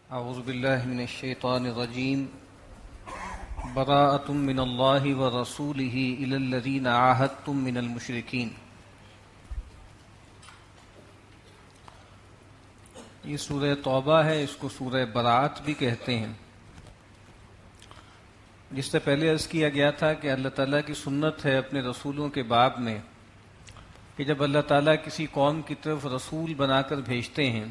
اعوذ باللہ من الشیطان الرجیم براءۃ من اللہ ورسولہ الی الذین عاہدتم من المشرکین۔ یہ سورہ توبہ ہے، اس کو سورہ براءت بھی کہتے ہیں۔ جس سے پہلے عرض کیا گیا تھا کہ اللہ تعالیٰ کی سنت ہے اپنے رسولوں کے باب میں کہ جب اللہ تعالیٰ کسی قوم کی طرف رسول بنا کر بھیجتے ہیں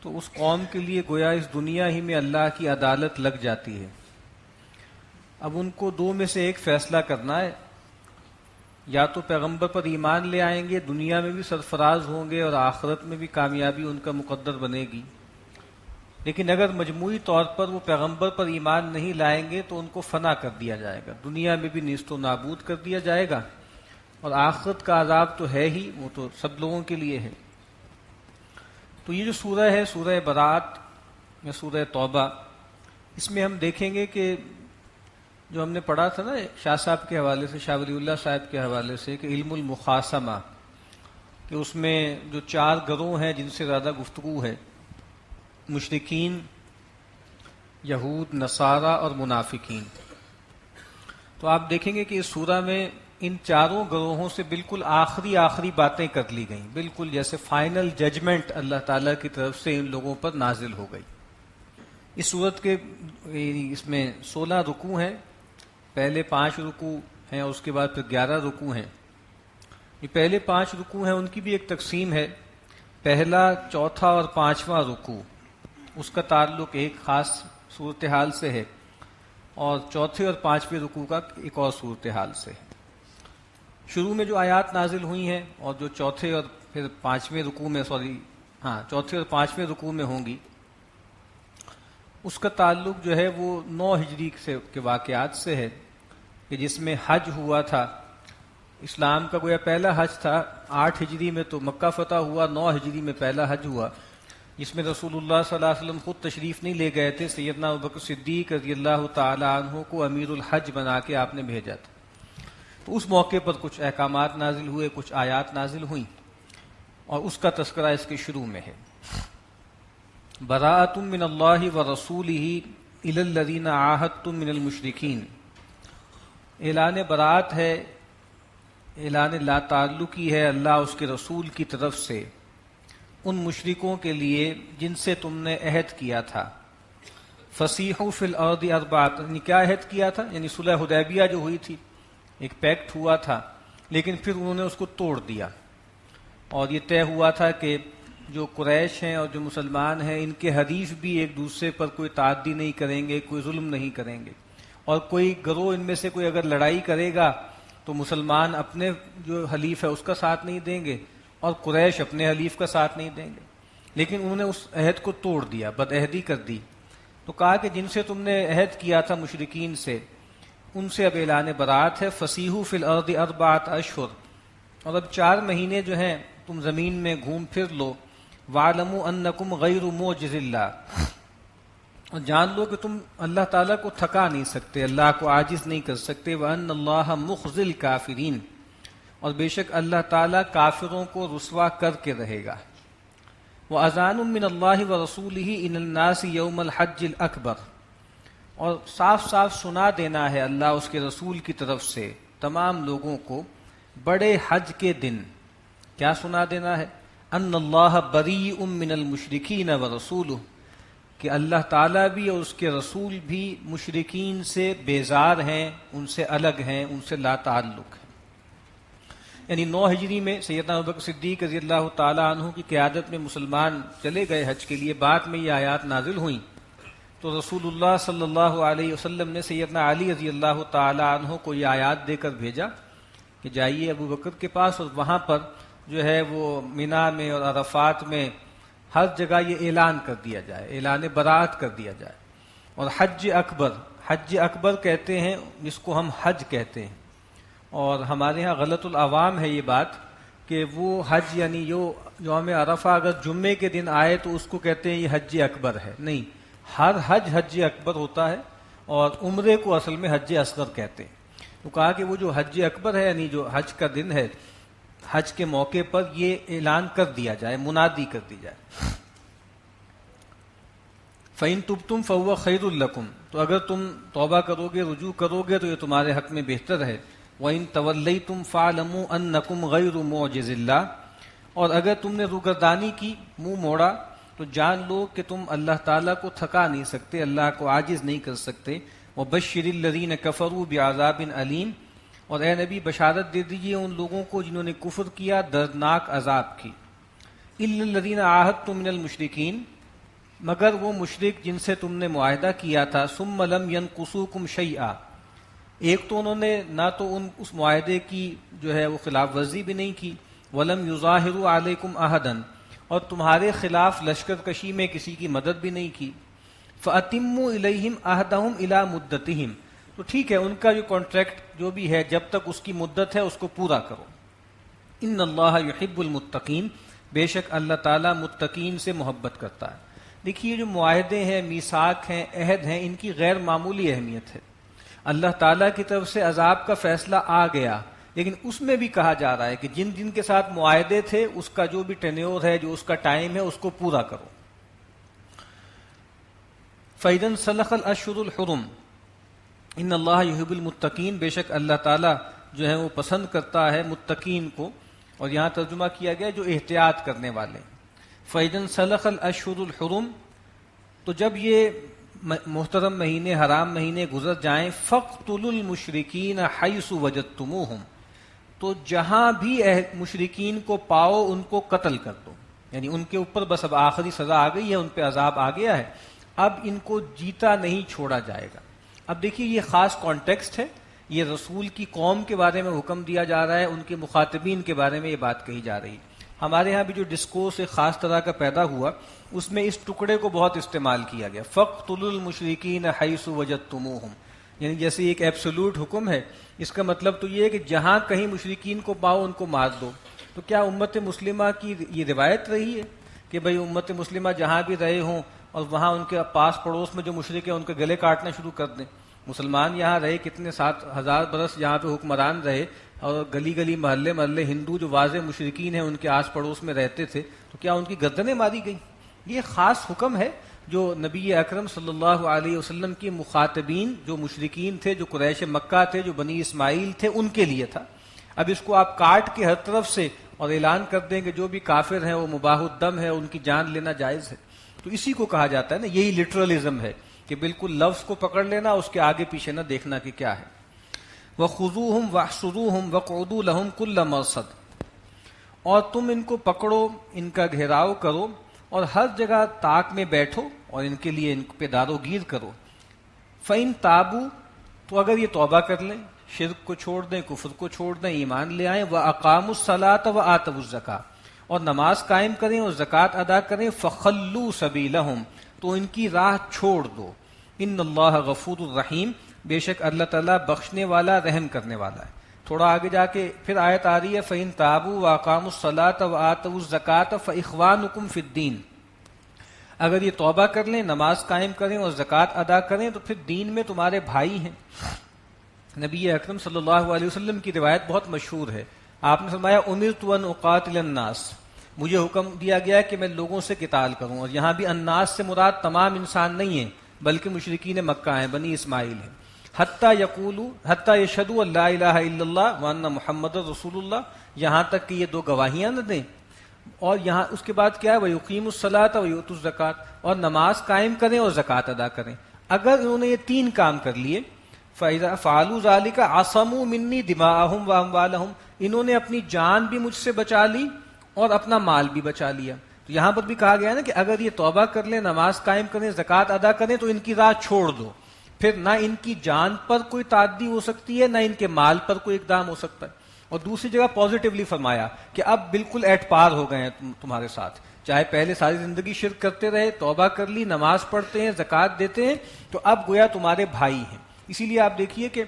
تو اس قوم کے لیے گویا اس دنیا ہی میں اللہ کی عدالت لگ جاتی ہے۔ اب ان کو دو میں سے ایک فیصلہ کرنا ہے، یا تو پیغمبر پر ایمان لے آئیں گے، دنیا میں بھی سرفراز ہوں گے اور آخرت میں بھی کامیابی ان کا مقدر بنے گی، لیکن اگر مجموعی طور پر وہ پیغمبر پر ایمان نہیں لائیں گے تو ان کو فنا کر دیا جائے گا، دنیا میں بھی نیست و نابود کر دیا جائے گا، اور آخرت کا عذاب تو ہے ہی، وہ تو سب لوگوں کے لیے ہے۔ تو یہ جو سورہ ہے، سورہ براءت یا سورہ توبہ، اس میں ہم دیکھیں گے کہ جو ہم نے پڑھا تھا نا شاہ صاحب کے حوالے سے، شاہ ولی اللہ صاحب کے حوالے سے، کہ علم المخاصمہ، کہ اس میں جو چار گروہ ہیں جن سے زیادہ گفتگو ہے، مشرکین، یہود، نصارہ اور منافقین۔ تو آپ دیکھیں گے کہ اس سورہ میں ان چاروں گروہوں سے بالکل آخری باتیں کر لی گئیں، بالکل جیسے فائنل ججمنٹ اللہ تعالیٰ کی طرف سے ان لوگوں پر نازل ہو گئی۔ اس سورت کے اس میں 16 رکوع ہیں، پہلے 5 رکوع ہیں اور اس کے بعد پھر 11 رکوع ہیں۔ یہ پہلے 5 رکوع ہیں، ان کی بھی ایک تقسیم ہے، پہلا، چوتھا اور 5واں رکوع اس کا تعلق ایک خاص صورتحال سے ہے، اور چوتھے اور 5ویں رکوع کا ایک اور صورتحال سے ہے۔ شروع میں جو آیات نازل ہوئی ہیں اور جو چوتھے اور پھر 5ویں رکوع میں چوتھے اور 5ویں رکوع میں ہوں گی، اس کا تعلق جو ہے وہ 9 ہجری کے واقعات سے ہے، کہ جس میں حج ہوا تھا۔ اسلام کا گویا پہلا حج تھا، 8 ہجری میں تو مکہ فتح ہوا، 9 ہجری میں پہلا حج ہوا، جس میں رسول اللہ صلی اللہ علیہ وسلم خود تشریف نہیں لے گئے تھے، سیدنا ابوبکر صدیق رضی اللہ تعالی عنہ کو امیر الحج بنا کے آپ نے بھیجا تھا۔ تو اس موقع پر کچھ احکامات نازل ہوئے، کچھ آیات نازل ہوئیں، اور اس کا تذکرہ اس کے شروع میں ہے۔ براءۃ من اللہ ورسولہ الی الذین عاہدتم من المشرکین، اعلان براءت ہے، اعلان لا تعلقی ہے اللہ اس کے رسول کی طرف سے ان مشرکوں کے لیے جن سے تم نے عہد کیا تھا۔ فسیحوا فی الارض اربعۃ، یعنی کیا عہد کیا تھا؟ یعنی صلح حدیبیہ جو ہوئی تھی، ایک پیکٹ ہوا تھا، لیکن پھر انہوں نے اس کو توڑ دیا، اور یہ طے ہوا تھا کہ جو قریش ہیں اور جو مسلمان ہیں ان کے حریف بھی ایک دوسرے پر کوئی تعدی نہیں کریں گے، کوئی ظلم نہیں کریں گے، اور کوئی گروہ ان میں سے کوئی اگر لڑائی کرے گا تو مسلمان اپنے جو حلیف ہے اس کا ساتھ نہیں دیں گے اور قریش اپنے حلیف کا ساتھ نہیں دیں گے۔ لیکن انہوں نے اس عہد کو توڑ دیا، بد عہدی کر دی، تو کہا کہ جن سے تم نے عہد کیا تھا مشرکین سے، ان سے اب اعلان براءت ہے۔ فسیحوا فی الارض 4 اشہر، اور اب 4 مہینے جو ہیں تم زمین میں گھوم پھر لو۔ وَاعْلَمُوا أَنَّكُمْ غَيْرُ مُعْجِزِ اللَّهِ، اور جان لو کہ تم اللہ تعالیٰ کو تھکا نہیں سکتے، اللہ کو عاجز نہیں کر سکتے۔ وَأَنَّ اللَّهَ مُخْزِي الْكَافِرِينَ، اور بے شک اللہ تعالیٰ کافروں کو رسوا کر کے رہے گا۔ وَأَذَانٌ مِّنَ اللَّهِ وَرَسُولِهِ إِلَى النَّاسِ يَوْمَ الْحَجِّ الْأَكْبَرِ، اور صاف صاف سنا دینا ہے اللہ اس کے رسول کی طرف سے تمام لوگوں کو بڑے حج کے دن۔ کیا سنا دینا ہے؟ ان اللہ بریء من المشرکین ورسولہ، کہ اللہ تعالیٰ بھی اور اس کے رسول بھی مشرکین سے بیزار ہیں، ان سے الگ ہیں، ان سے لا تعلق ہیں۔ یعنی 9 ہجری میں سیدنا ابوبکر صدیق رضی اللہ تعالی عنہ کی قیادت میں مسلمان چلے گئے حج کے لیے، بعد میں یہ آیات نازل ہوئیں، تو رسول اللہ صلی اللہ علیہ وسلم نے سیدنا علی رضی اللہ تعالی عنہ کو یہ آیات دے کر بھیجا کہ جائیے ابو بکر کے پاس، اور وہاں پر جو ہے وہ مینا میں اور عرفات میں ہر جگہ یہ اعلان کر دیا جائے، اعلان براءت کر دیا جائے۔ اور حج اکبر کہتے ہیں جس کو ہم حج کہتے ہیں، اور ہمارے ہاں غلط العوام ہے یہ بات کہ وہ حج یعنی یوم عرفہ اگر جمعے کے دن آئے تو اس کو کہتے ہیں یہ حج اکبر ہے، نہیں، ہر حج اکبر ہوتا ہے، اور عمرے کو اصل میں حج اصغر کہتے ہیں۔ تو کہا کہ وہ جو حج اکبر ہے یعنی جو حج کا دن ہے، حج کے موقع پر یہ اعلان کر دیا جائے، منادی کر دی جائے۔ فَإِن تُبْتُمْ فَهُوَ خَيْرٌ لَكُمْ، تو اگر تم توبہ کرو گے، رجوع کرو گے تو یہ تمہارے حق میں بہتر ہے. وَإِن تَوَلَّيْتُمْ فَاعْلَمُوا أَنَّكُمْ غَيْرُ مُعْجِزِ اللَّهِ، اور اگر تم نے روگردانی کی، منہ موڑا، تو جان لو کہ تم اللہ تعالیٰ کو تھکا نہیں سکتے، اللہ کو عاجز نہیں کر سکتے. وَبَشِّرِ الَّذِينَ كَفَرُوا بِعَذَابٍ أَلِيمٍ، اور اے نبی بشارت دے دیجئے ان لوگوں کو جنہوں نے کفر کیا دردناک عذاب کی. إِلَّا الَّذِينَ عَاهَدتُّم مِّنَ الْمُشْرِكِينَ، مگر وہ مشرک جن سے تم نے معاہدہ کیا تھا. ثُمَّ لَمْ يَنْقُصُوكُمْ شَيْئًا، ایک تو انہوں نے نہ تو اس معاہدے کی جو ہے وہ خلاف ورزی بھی نہیں کی. وَلَمْ يُظَاهِرُوا عَلَيْكُمْ أَحَدًا، اور تمہارے خلاف لشکر کشی میں کسی کی مدد بھی نہیں کی. فَأَتِمُّوا إِلَيْهِمْ عَهْدَهُمْ إِلَى مُدَّتِهِمْ، تو ٹھیک ہے ان کا جو کانٹریکٹ جو بھی ہے جب تک اس کی مدت ہے اس کو پورا کرو. ان اللہ یحب المتقین، بے شک اللہ تعالیٰ متقین سے محبت کرتا ہے. دیکھیے جو معاہدے ہیں، میثاق ہیں، عہد ہیں، ان کی غیر معمولی اہمیت ہے. اللہ تعالیٰ کی طرف سے عذاب کا فیصلہ آ گیا، لیکن اس میں بھی کہا جا رہا ہے کہ جن جن کے ساتھ معاہدے تھے اس کا جو بھی ٹینیور ہے، جو اس کا ٹائم ہے، اس کو پورا کرو. فَإِذَا انْسَلَخَ الْأَشْهُرُ الْحُرُمُ ان اللہ یحب المتقین، بے شک اللہ تعالیٰ جو ہے وہ پسند کرتا ہے متقین کو. اور یہاں ترجمہ کیا گیا جو احتیاط کرنے والے. فَإِذَا انْسَلَخَ الْأَشْهُرُ الْحُرُمُ، تو جب یہ محترم مہینے، حرام مہینے گزر جائیں. فَاقْتُلُوا الْمُشْرِكِينَ حَيْثُ وَجَدتُّمُوهُمْ، تو جہاں بھی مشرکین کو پاؤ ان کو قتل کر دو. یعنی ان کے اوپر بس اب آخری سزا آ گئی ہے، ان پہ عذاب آ گیا ہے، اب ان کو جیتا نہیں چھوڑا جائے گا. اب دیکھیے یہ خاص کانٹیکسٹ ہے، یہ رسول کی قوم کے بارے میں حکم دیا جا رہا ہے، ان کے مخاطبین کے بارے میں یہ بات کہی جا رہی ہے. ہمارے ہاں بھی جو ڈسکورس ایک خاص طرح کا پیدا ہوا اس میں اس ٹکڑے کو بہت استعمال کیا گیا. فَاقْتُلُوا الْمُشْرِكِينَ حَيْثُ وَجَدتُّمُوهُمْ، یعنی جیسے ایک ایبسولوٹ حکم ہے، اس کا مطلب تو یہ ہے کہ جہاں کہیں مشرکین کو پاؤ ان کو مار دو. تو کیا امت مسلمہ کی یہ روایت رہی ہے کہ بھئی امت مسلمہ جہاں بھی رہے ہوں اور وہاں ان کے پاس پڑوس میں جو مشرک ہیں ان کے گلے کاٹنا شروع کر دیں؟ مسلمان یہاں رہے کتنے 7,000 برس یہاں پہ حکمران رہے، اور گلی گلی محلے محلے ہندو جو واضح مشرکین ہیں ان کے آس پڑوس میں رہتے تھے، تو کیا ان کی گردنیں ماری گئیں؟ یہ خاص حکم ہے جو نبی اکرم صلی اللہ علیہ وسلم کی مخاطبین جو مشرکین تھے، جو قریش مکہ تھے، جو بنی اسماعیل تھے، ان کے لیے تھا. اب اس کو آپ کاٹ کے ہر طرف سے اور اعلان کر دیں کہ جو بھی کافر ہیں وہ مباح الدم ہے، ان کی جان لینا جائز ہے. تو اسی کو کہا جاتا ہے نا، یہی لٹرلزم ہے کہ بالکل لفظ کو پکڑ لینا، اس کے آگے پیچھے نہ دیکھنا کہ کیا ہے. وَخُذُوهُمْ وَاحْصُرُوهُمْ وَاقْعُدُوا لَهُمْ كُلَّ مَرْصَدٍ، اور تم ان کو پکڑو، ان کا گھیراؤ کرو اور ہر جگہ طاق میں بیٹھو اور ان کے لیے ان پہ دار و گیر کرو. فَإِن تَابُوا، تو اگر یہ توبہ کر لیں، شرک کو چھوڑ دیں، کفر کو چھوڑ دیں، ایمان لے آئیں. وَأَقَامُوا الصَّلَاةَ وَآتَوُا الزَّكَاةَ، اور نماز قائم کریں اور زکوٰۃ ادا کریں. فَخَلُّوا سَبِيلَهُمْ، تو ان کی راہ چھوڑ دو. ان اللہ غفور الرحیم، بے شک اللہ تعالیٰ بخشنے والا، رحم کرنے والا ہے. تھوڑا آگے جا کے پھر آیت آ رہی ہے فَإِن تَابُوا وَأَقَامُوا الصَّلَاةَ وَآتَوُا الزَّكَاةَ فَإِخْوَانُكُمْ فِي الدِّينِ، اگر یہ توبہ کر لیں، نماز قائم کریں اور زکوٰۃ ادا کریں تو پھر دین میں تمہارے بھائی ہیں. نبی اکرم صلی اللہ علیہ وسلم کی روایت بہت مشہور ہے. آپ نے فرمایا اُمِرْتُ أَنْ أُقَاتِلَ النَّاسَ، مجھے حکم دیا گیا کہ میں لوگوں سے قتال کروں. اور یہاں بھی الناس سے مراد تمام انسان نہیں ہیں بلکہ مشرکین مکہ ہیں، بنی اسماعیل ہیں. حتیٰ یشہدوا ان لا الہ الا اللہ وان محمد رسول اللہ، یہاں تک کہ یہ دو گواہیاں نہ دیں. اور یہاں اس کے بعد کیا ہے وَيُقِيمُوا الصَّلَاةَ وَيُؤْتُوا الزَّكَاةَ، اور نماز قائم کریں اور زکوٰۃ ادا کریں. اگر انہوں نے یہ تین کام کر لیے فَإِذَا فَعَلُوا ذَلِكَ عَصَمُوا مِنِّي دِمَاءَهُمْ وَأَمْوَالَهُمْ، انہوں نے اپنی جان بھی مجھ سے بچا لی اور اپنا مال بھی بچا لیا. تو یہاں پر بھی کہا گیا ہے نا کہ اگر یہ توبہ کر لیں، نماز قائم کریں، زکوٰۃ ادا کریں تو ان کی راہ چھوڑ دو. پھر نہ ان کی جان پر کوئی تعدی ہو سکتی ہے، نہ ان کے مال پر کوئی اقدام ہو سکتا ہے. اور دوسری جگہ پازیٹیولی فرمایا کہ اب بالکل ایٹ پار ہو گئے ہیں تمہارے ساتھ، چاہے پہلے ساری زندگی شرک کرتے رہے، توبہ کر لی، نماز پڑھتے ہیں، زکوٰۃ دیتے ہیں، تو اب گویا تمہارے بھائی ہیں. اسی لیے آپ دیکھیے کہ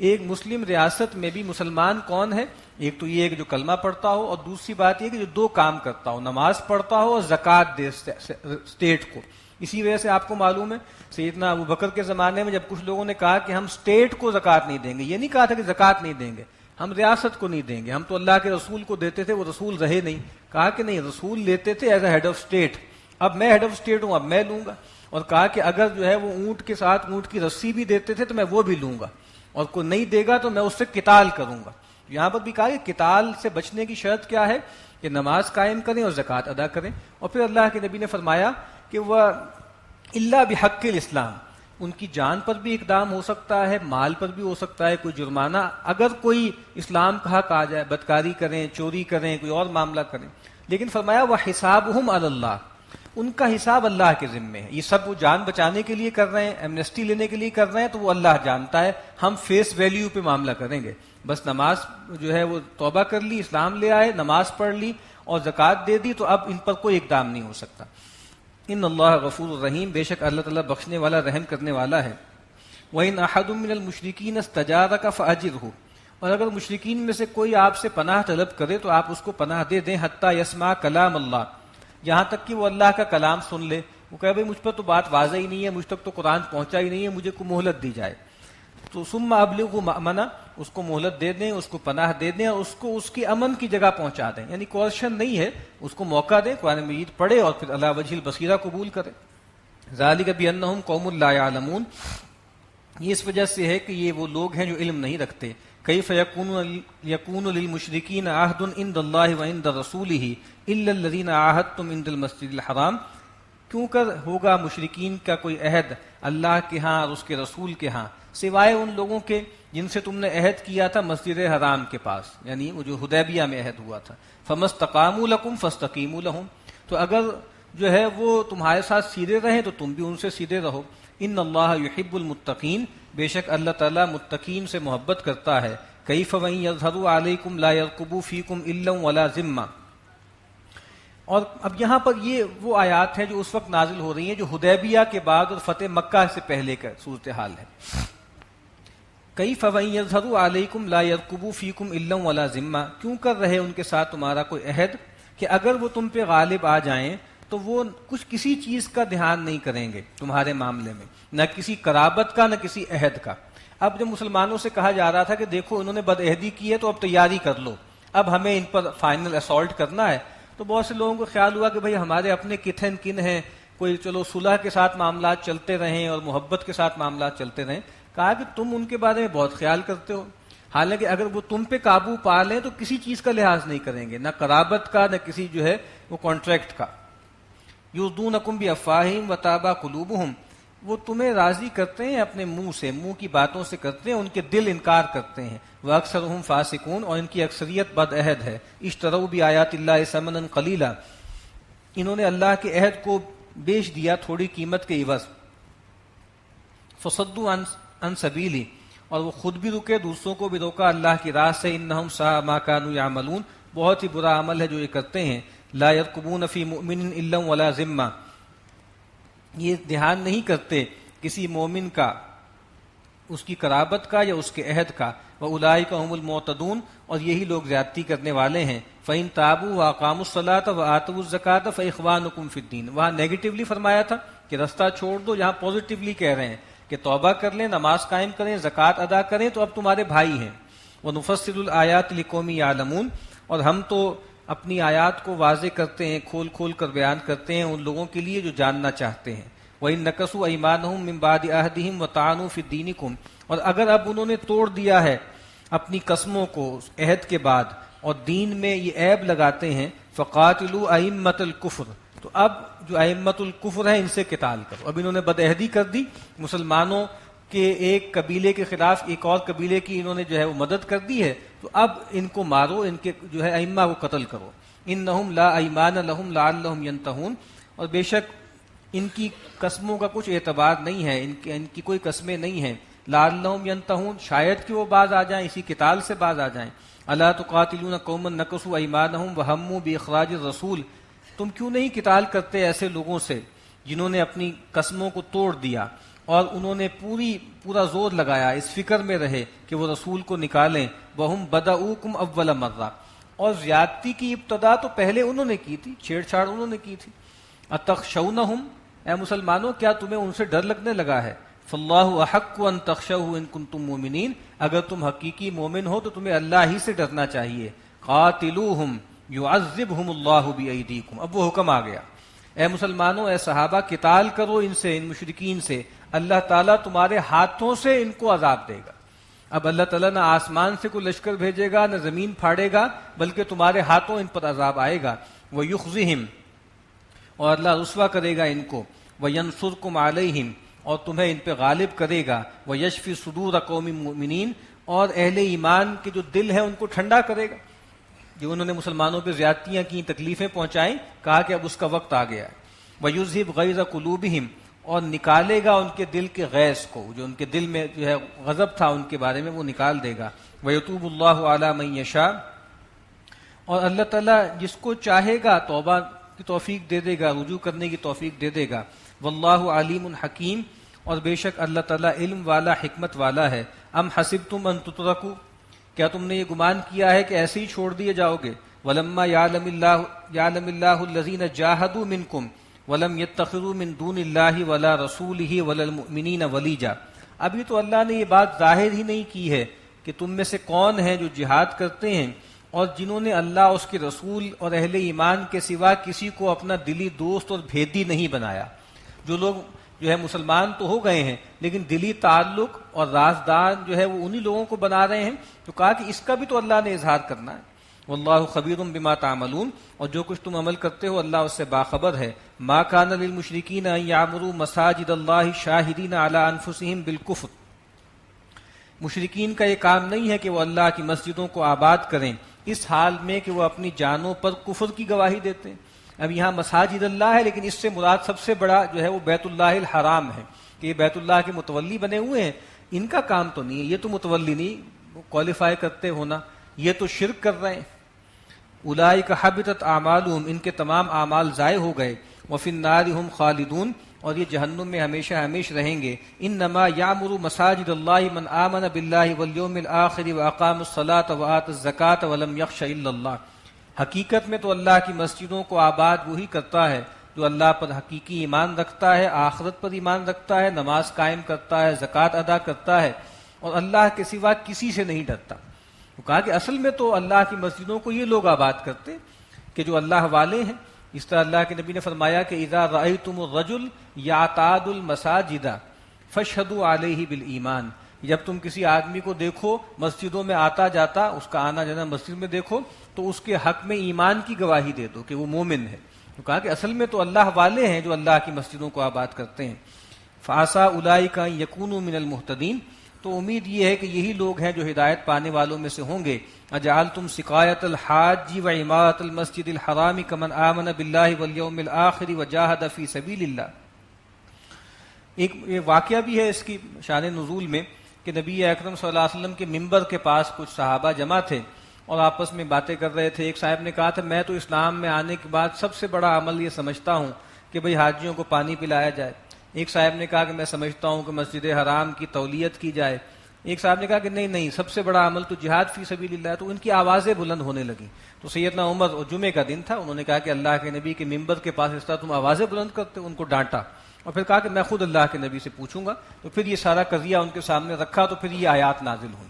ایک مسلم ریاست میں بھی مسلمان کون ہے؟ ایک تو یہ کہ جو کلمہ پڑھتا ہو، اور دوسری بات یہ کہ جو دو کام کرتا ہو، نماز پڑھتا ہو اور زکوٰۃ دے اسٹیٹ کو. اسی وجہ سے آپ کو معلوم ہے سیدنا ابو بکر کے زمانے میں جب کچھ لوگوں نے کہا کہ ہم اسٹیٹ کو زکوٰۃ نہیں دیں گے، یہ نہیں کہا تھا کہ زکوٰۃ نہیں دیں گے، ہم ریاست کو نہیں دیں گے، ہم تو اللہ کے رسول کو دیتے تھے، وہ رسول رہے نہیں. کہا کہ نہیں، رسول لیتے تھے as a head of state, اب میں ہیڈ آف اسٹیٹ ہوں، اب میں لوں گا. اور کہا کہ اگر جو ہے وہ اونٹ کے ساتھ اونٹ کی رسی بھی دیتے تھے تو میں وہ بھی لوں گا، اور کوئی نہیں دے گا تو میں اس سے قتال کروں گا۔ یہاں پر بھی کہا کہ قتال سے بچنے کی شرط کیا ہے کہ نماز قائم کریں اور زکوٰۃ ادا کریں۔ اور پھر اللہ کے نبی نے فرمایا کہ وہ اللہ بحق الاسلام، ان کی جان پر بھی اقدام ہو سکتا ہے، مال پر بھی ہو سکتا ہے، کوئی جرمانہ اگر کوئی اسلام کا حق آ جائے، بدکاری کریں، چوری کریں، کوئی اور معاملہ کریں، لیکن فرمایا وَحِسَابُهُمْ عَلَى اللَّهِ، ان کا حساب اللہ کے ذمے ہے۔ یہ سب وہ جان بچانے کے لیے کر رہے ہیں، ایمنسٹی لینے کے لیے کر رہے ہیں، تو وہ اللہ جانتا ہے، ہم فیس ویلیو پہ معاملہ کریں گے۔ بس نماز جو ہے وہ توبہ کر لی، اسلام لے آئے، نماز پڑھ لی اور زکوٰۃ دے دی، تو اب ان پر کوئی اقدام نہیں ہو سکتا۔ ان اللہ غفور الرحیم، بے شک اللہ تعالیٰ بخشنے والا، رحم کرنے والا ہے۔ وَإِنْ أَحَدٌ مِّنَ الْمُشْرِكِينَ اسْتَجَارَكَ فَأَجِرْهُ، اور اگر مشرکین میں سے کوئی آپ سے پناہ طلب کرے تو آپ اس کو پناہ دے دیں، حتیٰ یسمع کلام اللہ، یہاں تک کہ وہ اللہ کا کلام سن لے۔ وہ کہے بھائی مجھ پر تو بات واضح ہی نہیں ہے، مجھ تک تو قرآن پہنچا ہی نہیں ہے، مجھے کو مہلت دی جائے، تو ثم ابلغوا مأمنہ، اس کو مہلت دے دیں، اس کو پناہ دے دیں، اور اس کو اس کی امن کی جگہ پہنچا دیں، یعنی کوشن نہیں ہے، اس کو موقع دیں، قرآن مجید پڑھے اور پھر علی وجہ البصیرہ قبول کرے۔ ذالک بانہم قوم لا یعلمون، یہ اس وجہ سے ہے کہ یہ وہ لوگ ہیں جو علم نہیں رکھتے۔ کیف یکون للمشرکین عہد عند اللہ وعند رسولہ الا الذین عاہدتم عند المسجد الحرام، کیوں کر ہوگا مشرکین کا کوئی عہد اللہ کے ہاں اور اس کے رسول کے ہاں، سوائے ان لوگوں کے جن سے تم نے عہد کیا تھا مسجد حرام کے پاس، یعنی وہ جو حدیبیہ میں عہد ہوا تھا۔ فمستقاموا لکم فاستقیموا لہم، تو اگر جو ہے وہ تمہارے ساتھ سیدھے رہیں تو تم بھی ان سے سیدھے رہو۔ ان اللہ یحب المتقین، بے شک اللہ تعالیٰ متقین سے محبت کرتا ہے۔ کیف وَإِن یظہروا علیکم لا یرقبوا فیکم الا ولا ذمہ، اور اب یہاں پر یہ وہ آیات ہیں جو اس وقت نازل ہو رہی ہیں جو حدیبیہ کے بعد اور فتح مکہ سے پہلے کا صورتحال ہے۔ کیف وَإِن یظہروا علیکم لا یرقبوا فیکم الا ولا ذمہ، کیوں کر رہے ان کے ساتھ تمہارا کوئی عہد کہ اگر وہ تم پہ غالب آ جائیں تو وہ کسی چیز کا دھیان نہیں کریں گے تمہارے معاملے میں، نہ کسی قرابت کا نہ کسی عہد کا۔ اب جب مسلمانوں سے کہا جا رہا تھا کہ دیکھو انہوں نے بدعہدی کی ہے تو اب تیاری کر لو، اب ہمیں ان پر فائنل اسالٹ کرنا ہے، تو بہت سے لوگوں کو خیال ہوا کہ بھئی ہمارے اپنے کتھن کن ہیں، کوئی چلو صلح کے ساتھ معاملات چلتے رہیں اور محبت کے ساتھ معاملات چلتے رہیں۔ کہا کہ تم ان کے بارے میں بہت خیال کرتے ہو، حالانکہ اگر وہ تم پہ قابو پا لیں تو کسی چیز کا لحاظ نہیں کریں گے، نہ قرابت کا نہ کسی جو ہے وہ کانٹریکٹ کا۔ یرضونکم بافواہہم وتابى قلوبہم، وہ تمہیں راضی کرتے ہیں اپنے منہ سے، منہ کی باتوں سے کرتے ہیں، ان کے دل انکار کرتے ہیں۔ واکثرہم فاسقون، اور ان کی اکثریت بد عہد ہے۔ اشتروا بآیات اللہ ثمنا قلیلا، انہوں نے اللہ کے عہد کو بیچ دیا تھوڑی قیمت کے عوض۔ فصدوا عن سبیلی، اور وہ خود بھی رکے، دوسروں کو بھی روکا اللہ کی راہ سے۔ انہم ساء ما كانوا يعملون، بہت ہی برا عمل ہے جو یہ کرتے ہیں۔ لا يرقبون فی مؤمن الا ولا ذمہ، یہ دھیان نہیں کرتے کسی مومن کا، اس کی قرابت کا یا اس کے عہد کا۔ وَأُولَٰئِكَ هُمُ الْمُعْتَدُونَ، اور یہی لوگ زیادتی کرنے والے ہیں۔ فَإِن تَابُوا وَأَقَامُوا الصَّلَاةَ وَآتَوُا الزَّكَاةَ فَإِخْوَانُكُمْ فِي الدِّينِ، وہاں نیگیٹیولی فرمایا تھا کہ رستہ چھوڑ دو، یہاں پازیٹیولی کہہ رہے ہیں کہ توبہ کر لیں، نماز قائم کریں، زکوٰۃ ادا کریں تو اب تمہارے بھائی ہیں۔ وَنُفَصِّلُ الْآيَاتِ لِقَوْمٍ يَعْلَمُونَ، اور ہم تو اپنی آیات کو واضح کرتے ہیں، کھول کھول کر بیان کرتے ہیں ان لوگوں کے لیے جو جاننا چاہتے ہیں۔ وَإِن نَكَثُوا أَيْمَانَهُم مِّن بَعْدِ عَهْدِهِمْ وَطَعَنُوا فِي دِينِكُمْ، اور اگر اب انہوں نے توڑ دیا ہے اپنی قسموں کو عہد کے بعد اور دین میں یہ عیب لگاتے ہیں، فَقَاتِلُوا أَئِمَّةَ الْكُفْرِ، تو اب جو ائمۃ الکفر ہیں ان سے قتال کرو۔ اب انہوں نے بدعہدی کر دی، مسلمانوں کے ایک قبیلے کے خلاف ایک اور قبیلے کی انہوں نے جو ہے وہ مدد کر دی ہے، تو اب ان کو مارو، ان کے جو ہے ائمہ کو قتل کرو۔ انہم لا ایمان لہم لعلہم ینتہون، اور بے شک ان کی قسموں کا کچھ اعتبار نہیں ہے، ان کی کوئی قسمیں نہیں ہیں۔ لعلہم ینتہون، شاید کہ وہ باز آ جائیں، اسی قتال سے باز آ جائیں۔ الا تقاتلون قوما نکثوا ایمانہم وہموا باخراج الرسول، تم کیوں نہیں قتال کرتے ایسے لوگوں سے جنہوں نے اپنی قسموں کو توڑ دیا اور انہوں نے پورا زور لگایا، اس فکر میں رہے کہ وہ رسول کو نکالیں۔ وہم بدؤکم اول مرہ، اور زیادتی کی ابتدا تو پہلے انہوں نے کی تھی، چھیڑ چھاڑ انہوں نے کی تھی۔ اتخشونہم، اے مسلمانوں کیا تمہیں ان سے ڈر لگنے لگا ہے؟ فاللہ احق ان تخشوہ ان کنتم مومنین، اگر تم حقیقی مومن ہو تو تمہیں اللہ ہی سے ڈرنا چاہیے۔ قاتلوہم یعذبہم اللہ بایدیکم، اب وہ حکم آ گیا اے مسلمانوں، اے صحابہ، قتال کرو ان سے، ان مشرکین سے، اللہ تعالیٰ تمہارے ہاتھوں سے ان کو عذاب دے گا۔ اب اللہ تعالیٰ نہ آسمان سے کوئی لشکر بھیجے گا، نہ زمین پھاڑے گا، بلکہ تمہارے ہاتھوں ان پر عذاب آئے گا۔ وَيُخْزِهِمْ، اور اللہ رسوا کرے گا ان کو، وَيَنْصُرْكُمْ عَلَيْهِمْ، اور تمہیں ان پہ غالب کرے گا، وَيَشْفِ صُدُورَ قَوْمٍ مُؤْمِنِينَ، اور اہل ایمان کے جو دل ہیں ان کو ٹھنڈا کرے گا، جو انہوں نے مسلمانوں پہ زیادتیاں کی، تکلیفیں پہنچائیں، کہا کہ اب اس کا وقت آ گیا ہے۔ وَيُذْهِبْ غَيْظَ قُلُوبِهِمْ، اور نکالے گا ان کے دل کے غیظ کو، جو ان کے دل میں جو ہے غضب تھا ان کے بارے میں، وہ نکال دے گا۔ وَيَتُوبُ اللَّهُ عَلَى مَن يَشَاءُ، اور اللہ تعالیٰ جس کو چاہے گا توبہ کی توفیق دے دے گا، رجوع کرنے کی توفیق دے دے گا۔ واللہ علیم حکیم، اور بے شک اللہ تعالیٰ علم والا، حکمت والا ہے۔ ام حسبتم ان تترکوا، کیا تم نے یہ گمان کیا ہے کہ ایسے ہی چھوڑ دیے جاؤ گے؟ ولما یعلم اللہ الذین جاہدوا منکم ولم یتخذوا من دون اللہ ولا رسولہ ولا المؤمنین ولیجا، ابھی تو اللہ نے یہ بات ظاہر ہی نہیں کی ہے کہ تم میں سے کون ہیں جو جہاد کرتے ہیں اور جنہوں نے اللہ، اس کے رسول اور اہل ایمان کے سوا کسی کو اپنا دلی دوست اور بھیدی نہیں بنایا۔ جو لوگ جو ہے مسلمان تو ہو گئے ہیں لیکن دلی تعلق اور رازدار جو ہے وہ انہی لوگوں کو بنا رہے ہیں، تو کہا کہ اس کا بھی تو اللہ نے اظہار کرنا ہے۔ واللہ خبیر بما تعملون، اور جو کچھ تم عمل کرتے ہو اللہ اس سے باخبر ہے۔ ما کان للمشرکین ان یعمروا مساجد اللہ شاہدین علی انفسہم بالکفر، مشرکین کا یہ کام نہیں ہے کہ وہ اللہ کی مسجدوں کو آباد کریں اس حال میں کہ وہ اپنی جانوں پر کفر کی گواہی دیتے ہیں۔ اب یہاں مساجد اللہ ہے، لیکن اس سے مراد سب سے بڑا جو ہے وہ بیت اللہ الحرام ہے، کہ یہ بیت اللہ کے متولی بنے ہوئے ہیں، ان کا کام تو نہیں ہے، یہ تو متولی نہیں کوالیفائی کرتے ہونا، یہ تو شرک کر رہے ہیں۔ اولئک حبطت اعمالہم، ان کے تمام اعمال ضائع ہو گئے۔ وفی النار ہم خالدون، اور یہ جہنم میں ہمیشہ ہمیش رہیں گے۔ انما یعمر مساجد اللہ من آمن باللہ والیوم الآخر واقام الصلاۃ وآت الزکاۃ ولم یخش الا اللہ، حقیقت میں تو اللہ کی مسجدوں کو آباد وہی کرتا ہے جو اللہ پر حقیقی ایمان رکھتا ہے، آخرت پر ایمان رکھتا ہے، نماز قائم کرتا ہے، زکوٰۃ ادا کرتا ہے، اور اللہ کے سوا کسی سے نہیں ڈرتا۔ تو کہا کہ اصل میں تو اللہ کی مسجدوں کو یہ لوگ آباد کرتے کہ جو اللہ والے ہیں۔ اس طرح اللہ کے نبی نے فرمایا کہ اذا رأیتم الرجل یعتاد المساجد فاشہدوا علیہ بالایمان، جب تم کسی آدمی کو دیکھو مسجدوں میں آتا جاتا، اس کا آنا جانا مسجد میں دیکھو، تو اس کے حق میں ایمان کی گواہی دے دو کہ وہ مومن ہے۔ تو کہا کہ اصل میں تو اللہ والے ہیں جو اللہ کی مسجدوں کو آباد کرتے ہیں۔ فعسیٰ اولئک ان یکونوا من المہتدین، تو امید یہ ہے کہ یہی لوگ ہیں جو ہدایت پانے والوں میں سے ہوں گے۔ اجعلتم سقایۃ الحاج وعمارۃ المسجد الحرام کمن آمن باللہ والیوم الآخر وجاہد فی سبیل اللہ۔ ایک واقعہ بھی ہے اس کی شان نزول میں کہ نبی اکرم صلی اللہ علیہ وسلم کے ممبر کے پاس کچھ صحابہ جمع تھے اور آپس میں باتیں کر رہے تھے۔ ایک صاحب نے کہا تھا میں تو اسلام میں آنے کے بعد سب سے بڑا عمل یہ سمجھتا ہوں کہ بھئی حاجیوں کو پانی پلایا جائے۔ ایک صاحب نے کہا کہ میں سمجھتا ہوں کہ مسجد حرام کی تولیت کی جائے۔ ایک صاحب نے کہا کہ نہیں، سب سے بڑا عمل تو جہاد فی سبیل اللہ ہے۔ تو ان کی آوازیں بلند ہونے لگیں۔ تو سیدنا عمر، اور جمعے کا دن تھا، انہوں نے کہا کہ اللہ کے نبی کے ممبر کے پاس اس طرح تم آوازیں بلند کرتے ہو، ان کو ڈانٹا، اور پھر کہا کہ میں خود اللہ کے نبی سے پوچھوں گا۔ تو پھر یہ سارا قضیہ ان کے سامنے رکھا، تو پھر یہ آیات نازل ہوئی۔